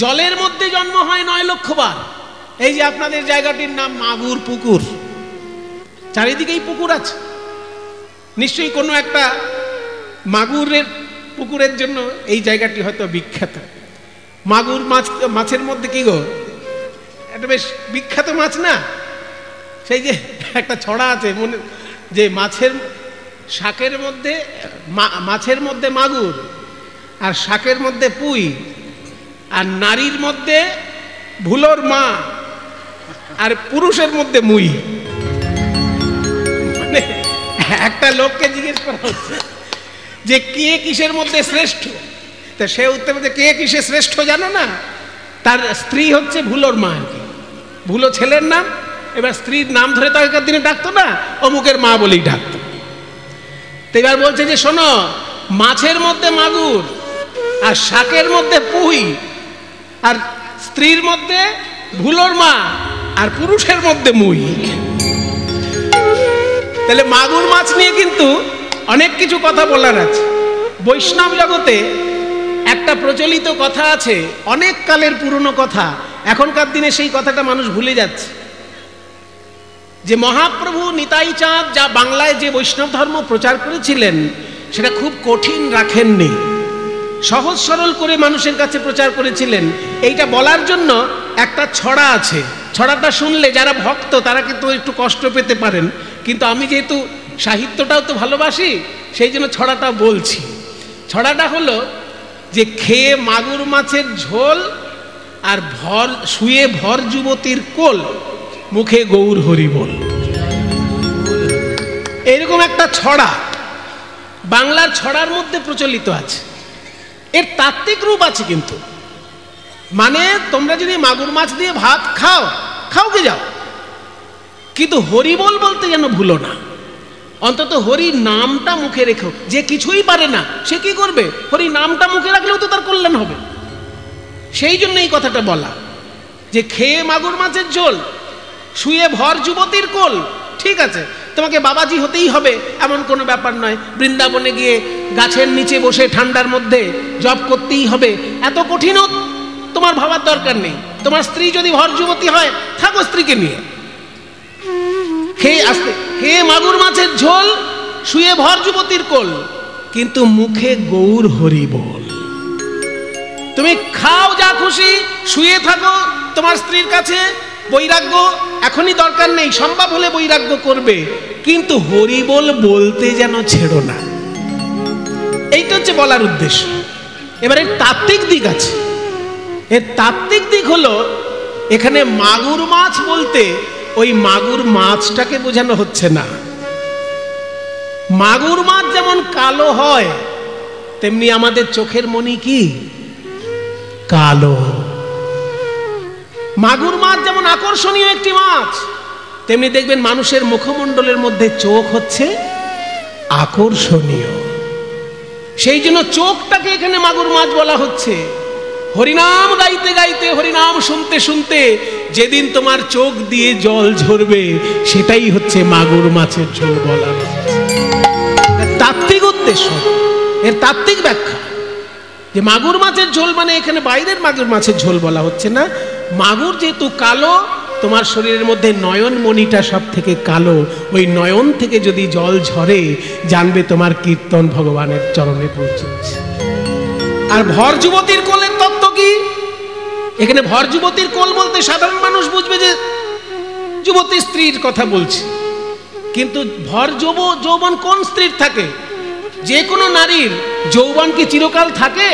S1: জলের মধ্যে জন্ম হয় 9 লক্ষ বার। এই যে আপনাদের জায়গাটির নাম মাগুর পুকুর, চারিদিকেই পুকুর আছে, নিশ্চয়ই কোনো একটা মাগুরের পুকুরের জন্য এই জায়গাটি হয়তো বিখ্যাত। মাগুর মাছ, মাছের মধ্যে কি গো, একটা বেশ বিখ্যাত মাছ না? সেই যে একটা ছড়া আছে মনে, যে মাছের শাকের মধ্যে, মাছের মধ্যে মাগুর, আর শাকের মধ্যে পুঁই, আর নারীর মধ্যে ভুলোর মা, আর পুরুষের মধ্যে মুই। মানে একটা লোককে জিজ্ঞেস করা হচ্ছে যে কে কিসের মধ্যে শ্রেষ্ঠ, তা সে উত্তর বলছে কে কিসে শ্রেষ্ঠ জানো না? তার স্ত্রী হচ্ছে ভুলোর মা আর কি, ভুলো ছেলের নাম, এবার স্ত্রীর নাম ধরে তো আগেকার দিনে ডাকতো না, অমুকের মা বলেই ডাকতো। তো এবার বলছে যে শোনো, মাছের মধ্যে মাগুর, আর শাকের মধ্যে পুঁই, আর স্ত্রীর মধ্যে ভুলোর মা, আর পুরুষের মধ্যে মুই। তাহলে মাগুর মাছ নিয়ে কিন্তু অনেক কিছু কথা বলার আছে। বৈষ্ণব জগতে একটা প্রচলিত কথা আছে, অনেক কালের পুরনো কথা, এখনকার দিনে সেই কথাটা মানুষ ভুলে যাচ্ছে, যে মহাপ্রভু নিতাই চাঁদ যা বাংলায় যে বৈষ্ণব ধর্ম প্রচার করেছিলেন সেটা খুব কঠিন রাখেননি, সহজ সরল করে মানুষের কাছে প্রচার করেছিলেন। এইটা বলার জন্য একটা ছড়া আছে, ছড়াটা শুনলে যারা ভক্ত তারা কিন্তু একটু কষ্ট পেতে পারেন, কিন্তু আমি যেহেতু সাহিত্যটাও তো ভালোবাসি সেই জন্য ছড়াটা বলছি। ছড়াটা হলো যে খেয়ে মাগুর মাছের ঝোল আর শুয়ে ভর যুবতীর কোল, মুখে গৌর হরি বল। এরকম একটা ছড়া বাংলার ছড়ার মধ্যে প্রচলিত আছে। এর তাত্ত্বিক রূপ আছে কিন্তু, মানে তোমরা যদি মাগুর মাছ দিয়ে ভাত খাও, খাওকে যাও, কিন্তু হরি বল বলতে যেন ভুলো না। অন্তত হরি নামটা মুখে রেখো। যে কিছুই পারে না সে কি করবে? হরি নামটা মুখে রাখলেও তো তার কল্যাণ হবে। সেই জন্য এই কথাটা বলা, যে খেয়ে মাগুর মাছের ঝোল, শুয়ে ভর যুবতীর কোল। ঠিক আছে, তোমাকে বাবাজি হতেই হবে এমন কোনো ব্যাপার নয়, বৃন্দাবনে গিয়ে গাছের নিচে বসে ঠান্ডার মধ্যে জপ করতেই হবে, এত কঠিনও তোমার ভাবার দরকার নেই। তোমার স্ত্রী যদি ভর যুবতী হয়, থাকো স্ত্রীকে নিয়ে, খেয়ে মাগুর মাছের ঝোল, শুয়ে ভর যুবতীর কোল, কিন্তু মুখে গৌর হরি বল। তুমি খাও যা খুশি, শুয়ে থাকো তোমার স্ত্রীর কাছে, বৈরাগ্য এখনই দরকার নেই, সম্ভব হলে বৈরাগ্য করবে, কিন্তু হরি বল বলতে যেন ছেড়ো না। এইটা হচ্ছে বলার উদ্দেশ্য। এবারে তাত্ত্বিক দিক আছে। এর তাত্ত্বিক দিক হলো, এখানে মাগুর মাছ বলতে ওই মাগুর মাছটাকে বোঝানো হচ্ছে না। মাগুর মাছ যেমন কালো হয়, তেমনি আমাদের চোখের মনি কি কালো। মাগুর মাছ যেমন আকর্ষণীয় একটি মাছ, তেমনি দেখবেন মানুষের মুখমণ্ডলের মধ্যে চোখ হচ্ছে আকর্ষণীয়। সেই জন্য চোখটাকে এখানে মাগুর মাছ বলা হচ্ছে। হরিনাম গাইতে গাইতে, হরিনাম শুনতে শুনতে যেদিন তোমার চোখ দিয়ে জল ঝরবে, সেটাই হচ্ছে মাগুর মাছের ঝোল বলা। তাত্ত্বিক উদ্দেশ্য, এর তাত্ত্বিক ব্যাখ্যা, যে মাগুর মাছের ঝোল মানে এখানে বাইরের মাগুর মাছের ঝোল বলা হচ্ছে না। মাগুর যেহেতু কালো, তোমার শরীরের মধ্যে নয়ন মণিটা সব থেকে কালো, ওই নয়ন থেকে যদি জল ঝরে, জানবে তোমার কীর্তন ভগবানের চরণে পৌঁছেছে। আর ভর যুবতীর কোলের তত্ত্ব কি? এখানে ভর যুবতীর কোল বলতে সাধারণ মানুষ বুঝবে যে যুবতী স্ত্রীর কথা বলছে, কিন্তু ভর যৌবন কোন স্ত্রীর থাকে? যে কোনো নারীর যৌবন কি চিরকাল থাকে?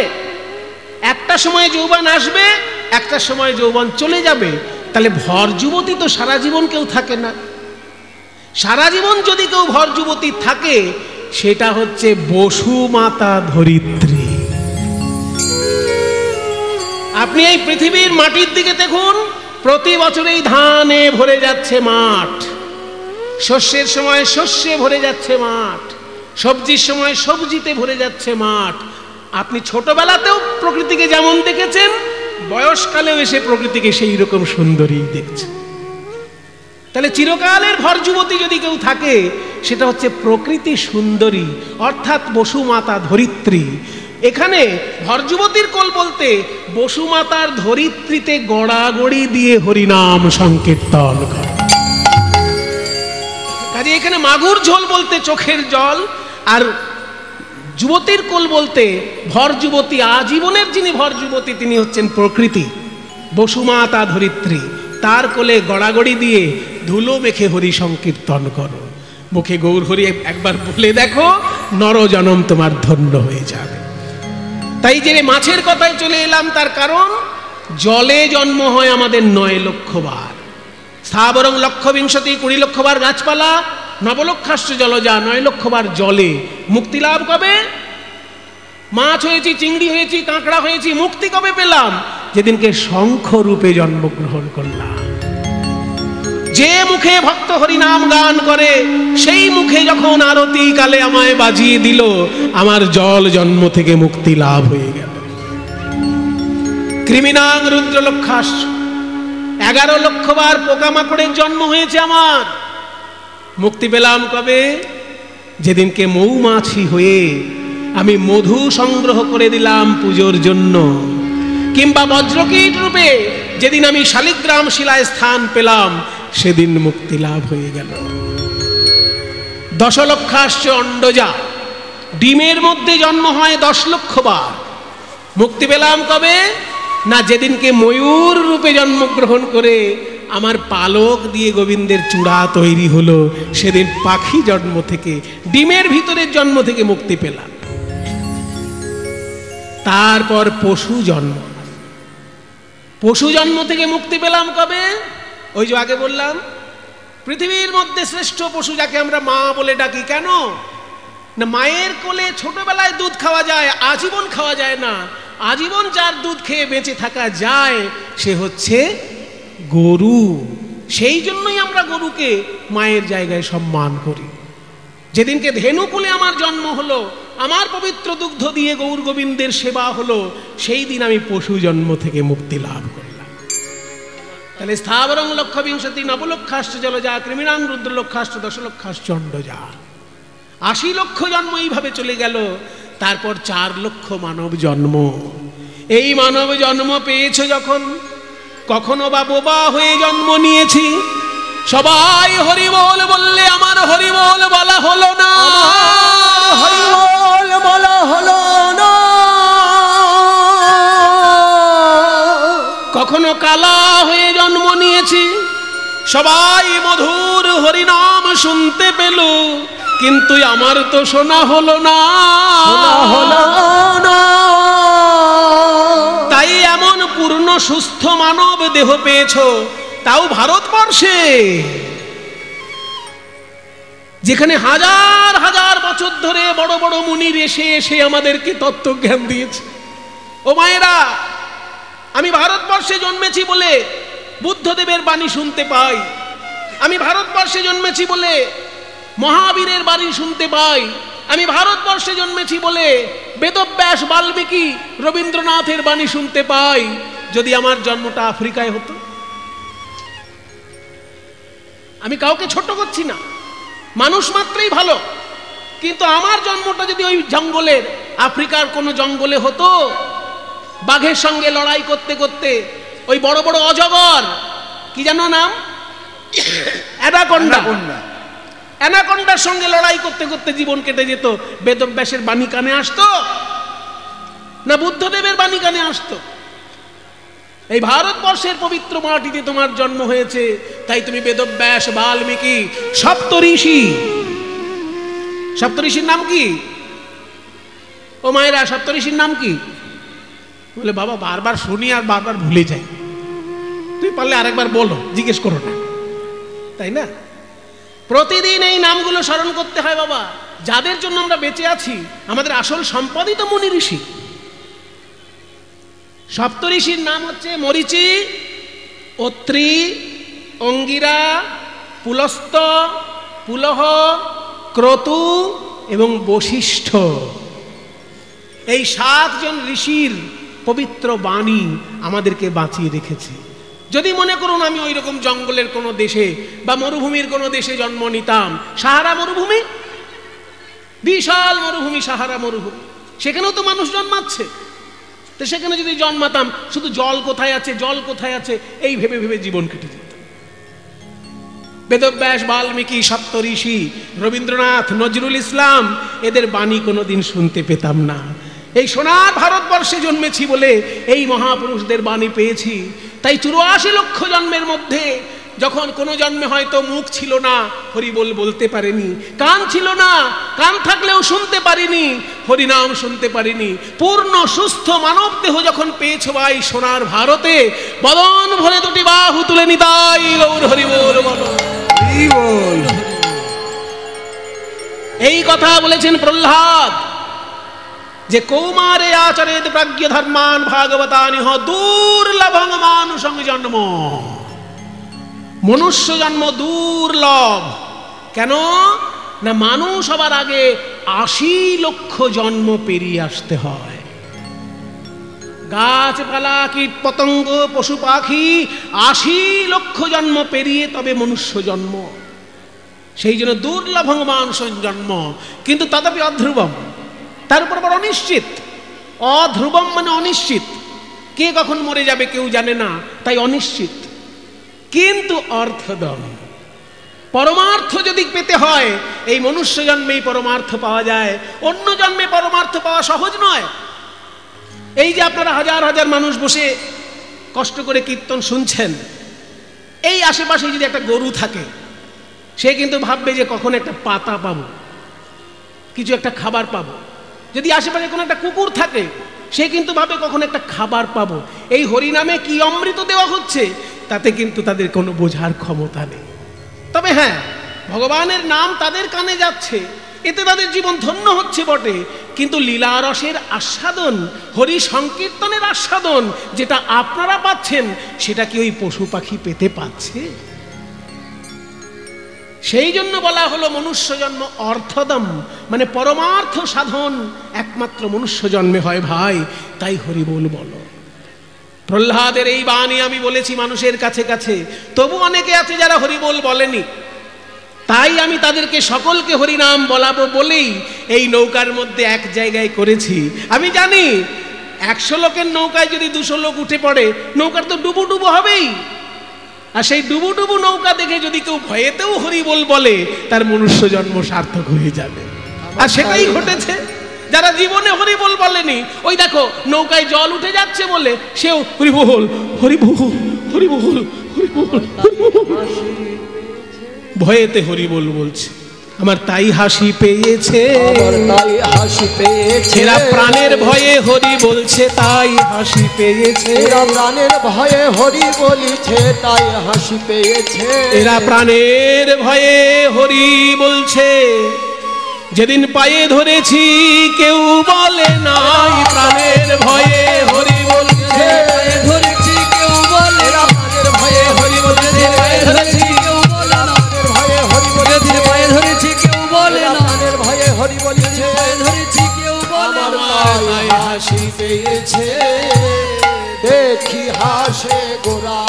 S1: একটা সময় যৌবন আসবে, একটা সময় যৌবন চলে যাবে। তাহলে ভর যুবতী তো সারা জীবন কেউ থাকে না। সারা জীবন যদি কেউ ভর যুবতী থাকে, সেটা হচ্ছে বসু মাতা ধরিত্রী। আপনি এই পৃথিবীর মাটির দিকে দেখুন, প্রতি বছরেই ধানে ভরে যাচ্ছে মাঠ, শস্যের সময় শস্যে ভরে যাচ্ছে মাঠ, সবজির সময় সবজিতে ভরে যাচ্ছে মাঠ। আপনি ছোটবেলাতেও প্রকৃতিকে যেমন দেখেছেন, বয়সকালেও এসে প্রকৃতিকে সেই রকম সুন্দরী দেখছেন। তাহলে চিরকালের ভর যুবতী যদি কেউ থাকে, সেটা হচ্ছে প্রকৃতি সুন্দরী, অর্থাৎ বসুমাতা ধরিত্রী। এখানে ভর যুবতীর কোল বলতে বসুমাতার ধরিত্রীতে গড়াগড়ি দিয়ে হরিনাম সংকীর্তন করে। কাজে এখানে মাগুর ঝোল বলতে চোখের জল, আর যুবতীর কোল বলতে ভর যুবতী, আজীবনের যিনি ভর যুবতী তিনি হচ্ছেন প্রকৃতি, বসুমাতা ধরিত্রী। তার কোলে গড়াগড়ি দিয়ে ধুলো মেখে হরি সংকীর্তন করো, মুখে গৌর হরি একবার বলে দেখো, নরজনম তোমার ধন্য হয়ে যাবে। তাই যে মাছের কথায় চলে এলাম, তার কারণ জলে জন্ম হয় আমাদের 9 লক্ষ বার। স্থাবরং লক্ষ বিংশতি, 20 লক্ষ বার গাছপালা, নবলক্ষাশ্চ জলজা, 9 লক্ষ বার জলে। মুক্তি লাভ কবে? মাছ হয়েছি, চিংড়ি হয়েছি, কাঁকড়া হয়েছি, মুক্তি কবে পেলাম? যেদিনকে শঙ্খ রূপে জন্মগ্রহণ করলাম। যে মুখে ভক্ত হরিনাম গান করে সেই মুখে যখন আরতি কালে আমায় বাজিয়ে দিল, আমার জল জন্ম থেকে মুক্তি লাভ হয়ে গেল। কৃমিনাং রুদ্র লক্ষাস, 11 লক্ষ বার পোকামাকড়ের জন্ম হয়েছে আমার। মুক্তি পেলাম কবে? যেদিনকে মৌমাছি হয়ে আমি মধু সংগ্রহ করে দিলাম পুজোর জন্য, কিংবা বজ্রকীট রূপে যেদিন আমি শালিগ্রাম শিলায় স্থান পেলাম, সেদিন মুক্তি লাভ হয়ে গেল। 10 লক্ষাশ্চ অণ্ডজা, ডিমের মধ্যে জন্ম হয় 10 লক্ষ বার। মুক্তি পেলাম কবে? না যেদিনকে ময়ূর রূপে জন্মগ্রহণ করে আমার পালক দিয়ে গোবিন্দের চূড়া তৈরি হলো, সেদিন পাখি জন্ম থেকে, ডিমের ভিতরের জন্ম থেকে মুক্তি পেলাম। তারপর পশু জন্ম, পশু জন্ম থেকে মুক্তি পেলাম কবে? ওই যে আগে বললাম, পৃথিবীর মধ্যে শ্রেষ্ঠ পশু যাকে আমরা মা বলে ডাকি, কেন না মায়ের কোলে ছোটবেলায় দুধ খাওয়া যায়, আজীবন খাওয়া যায় না। আজীবন যার দুধ খেয়ে বেঁচে থাকা যায় সে হচ্ছে গরু। সেই জন্যই আমরা গরুকে মায়ের জায়গায় সম্মান করি। যেদিনকে ধেনুকুলে আমার জন্ম হলো, আমার পবিত্র দুগ্ধ দিয়ে গৌর গোবিন্দের সেবা হলো, সেই দিন আমি পশু জন্ম থেকে মুক্তি লাভ করলাম। তাহলে স্থাবরং লক্ষ বিংশতি নবলক্ষাশ্চ জলজা কৃমিনাং রুদ্র লক্ষাশ্চ 10 লক্ষাশ্চ অণ্ডজা, 80 লক্ষ জন্ম এইভাবে চলে গেল। তারপর 4 লক্ষ মানব জন্ম। এই মানব জন্ম পেয়েছ যখন, কখনো বা বোবা হয়ে জন্ম নিয়েছি। সবাই হরিবোল বললে আমার হরিবোল বলা হলো না,
S2: হরিবোল বলা হলো না।
S1: কখনো কালা হয়ে জন্ম নিয়েছি। সবাই মধুর হরিনাম শুনতে পেল, কিন্তু আমার তো শোনা হলো না,
S2: হলো না।
S1: তাই এমন পূর্ণ সুস্থ মানব দেহ পেয়েছো, তাও ভারতবর্ষে, যেখানে হাজার হাজার বছর ধরে বড় বড় মুনির এসে এসে আমাদেরকে তত্ত্বজ্ঞান দিয়েছে। ও মায়েরা, আমি ভারতবর্ষে জন্মেছি বলে বুদ্ধদেবের বাণী শুনতে পাই, আমি ভারতবর্ষে জন্মেছি বলে মহাবীরের বাণী শুনতে পাই, আমি ভারতবর্ষে জন্মেছি বলে বেদব্যাস, বাল্মীকি, রবীন্দ্রনাথের বাণী শুনতে পাই। যদি আমার জন্মটা আফ্রিকায় হতো, আমি কাউকে ছোট করছি না, মানুষ মাত্রই ভালো, কিন্তু আমার জন্মটা যদি ওই জঙ্গলের, আফ্রিকার কোনো জঙ্গলে হতো, বাঘের সঙ্গে লড়াই করতে করতে ওই বড় বড় অজগর, কি জানো নাম, অ্যানাকোন্ডা, অ্যানাকোন্ডার সঙ্গে লড়াই করতে করতে জীবন কেটে যেত, বেদব্যাসের বাণী কানে আসতো না বুদ্ধদেবের বাণী কানে আসতো? এই ভারতবর্ষের পবিত্র মাটিতে তোমার জন্ম হয়েছে, তাই তুমি বেদব্যাস, বাল্মীকি, সপ্তঋষি, সপ্তঋষির নাম কি? ও মায়েরা, সপ্তঋষির নাম কি? বলে বাবা বারবার শুনি আর বারবার ভুলে যাই, তুই পারলে আরেকবার বলো, জিজ্ঞেস করো না, তাই না? প্রতিদিন এই নামগুলো স্মরণ করতে হয় বাবা। যাদের জন্য আমরা বেঁচে আছি, আমাদের আসল সম্পদই তো মুনি ঋষি। সপ্তঋষির নাম হচ্ছে মরীচি, অত্রি, অঙ্গিরা, পুলস্ত, পুলহ, ক্রতু এবং বশিষ্ঠ। এই 7 জন ঋষির পবিত্র বাণী আমাদেরকে বাঁচিয়ে রেখেছে। যদি মনে করুন আমি ওই রকম জঙ্গলের কোনো দেশে বা মরুভূমির কোনো দেশে জন্ম নিতাম, সাহারা মরুভূমি, বিশাল মরুভূমি, সাহারা মরুভূমি, সেখানেও তো মানুষ জন্মাচ্ছে, তো সেখানে যদি জন্মাতাম, শুধু জল কোথায় আছে, জল কোথায় আছে, এই ভেবে ভেবে জীবন কেটে যেত। বেদব্যাস, বাল্মীকি, সপ্তঋষি, রবীন্দ্রনাথ, নজরুল ইসলাম, এদের বাণী কোনোদিন শুনতে পেতাম না। এই সোনার ভারতবর্ষে জন্মেছি বলে এই মহাপুরুষদের বাণী পেয়েছি। তাই 84 লক্ষ জন্মের মধ্যে যখন কোনো জন্মে হয়তো মুখ ছিল না, হরিবোল বলতে পারিনি, কান ছিল না, কান থাকলেও শুনতে পারিনি, হরিনাম শুনতে পারিনি, পূর্ণ সুস্থ মানব দেহ যখন পেয়েছো ভাই সোনার ভারতে, বদন ভরে 2টি বাহু তুলে নিতাই গৌর হরিবোল বলো। এই কথা বলেছেন প্রহ্লাদ, যে কৌমারে আচরেত প্রাজ্ঞ ধর্মান ভাগবতানি দুর্লভং মানুষং জন্ম। মনুষ্য জন্ম দুর্লভ। কেন না মানুষ হবার আগে ৮০ লক্ষ জন্ম পেরিয়ে আসতে হয়। গাছপালা কীট পতঙ্গ পশু পাখি ৮০ লক্ষ জন্ম পেরিয়ে তবে মনুষ্য জন্ম। সেই জন্য দুর্লভ মানুষ জন্ম, কিন্তু তথাপি অধ্রুবম, তার উপর আবার অনিশ্চিত। অধ্রুবম মানে অনিশ্চিত, কে কখন মরে যাবে কেউ জানে না, তাই অনিশ্চিত। কিন্তু অর্থদম, পরমার্থ যদি পেতে হয় এই মনুষ্য জন্মেই পরমার্থ পাওয়া যায়, অন্য জন্মে পরমার্থ পাওয়া সহজ নয়। এই যে আপনারা হাজার হাজার মানুষ বসে কষ্ট করে কীর্তন শুনছেন, এই আশেপাশে যদি একটা গরু থাকে, সে কিন্তু ভাববে যে কখন একটা পাতা পাবো, কিছু একটা খাবার পাবো। যদি আশেপাশে কোনো একটা কুকুর থাকে, সে কিন্তু ভাবে কখন একটা খাবার পাবো। এই হরিনামে কি অমৃত দেওয়া হচ্ছে তাতে কিন্তু তাদের কোনো বোঝার ক্ষমতা নেই। তবে হ্যাঁ, ভগবানের নাম তাদের কানে যাচ্ছে, এতে তাদের জীবন ধন্য হচ্ছে বটে, কিন্তু লীলারসের আস্বাদন, হরি সংকীর্তনের আস্বাদন যেটা আপনারা পাচ্ছেন, সেটা কি ওই পশু পাখি পেতে পাচ্ছে? সেই জন্য বলা হলো মনুষ্য জন্ম অর্থদম, মানে পরমার্থ সাধন একমাত্র মনুষ্য জন্মে হয় ভাই। তাই হরি বল বলো। প্রহ্লাদের এই বাণী আমি বলেছি মানুষের কাছে কাছে, তবু অনেকে আছে যারা হরি বল বলেনি। তাই আমি তাদেরকে সকলকে হরিনাম বলাবো বলেই এই নৌকার মধ্যে এক জায়গায় করেছি। আমি জানি ১০০ লোকের নৌকায় যদি ২০০ লোক উঠে পড়ে, নৌকার তো ডুবু ডুবু হবেই। আর সেই ডুবু ডুবু নৌকা দেখে যদি কেউ ভয়েতেও হরি বল বলে, তার মনুষ্য জন্ম সার্থক হয়ে যাবে। আর সেটাই ঘটেছে। যারা জীবনে হরি বল বলেনি, ওই দেখো নৌকায় জল উঠে যাচ্ছে বলে সেও হরি বল হরি বল হরি বল হরি বল, ভয়েতে হরি বল বলছে। আমার তাই হাসি পেয়েছে, এরা প্রাণের ভয়ে হরি বলছে, তাই হাসি পেয়েছে।
S2: এরা প্রাণের ভয়ে হরি বলছে, তাই হাসি পেয়েছে।
S1: এরা প্রাণের ভয়ে হরি বলছে, যেদিন পায়ে ধরেছি কেউ বলে নাই। প্রাণের ভয়ে হরি বলছে,
S2: ধরেছি কেউ বলে না, প্রাণের ভয়ে হরি বলছে, পায়ে ধরেছি কেউ বলে না, ভয়ে হরি বলছে, পায়ে ধরেছি কেউ বলে না, প্রাণের ভয়ে হরি বলছে, ধরেছি কেউ বলে না। হাসি পেয়েছে, দেখি হাসে গোরা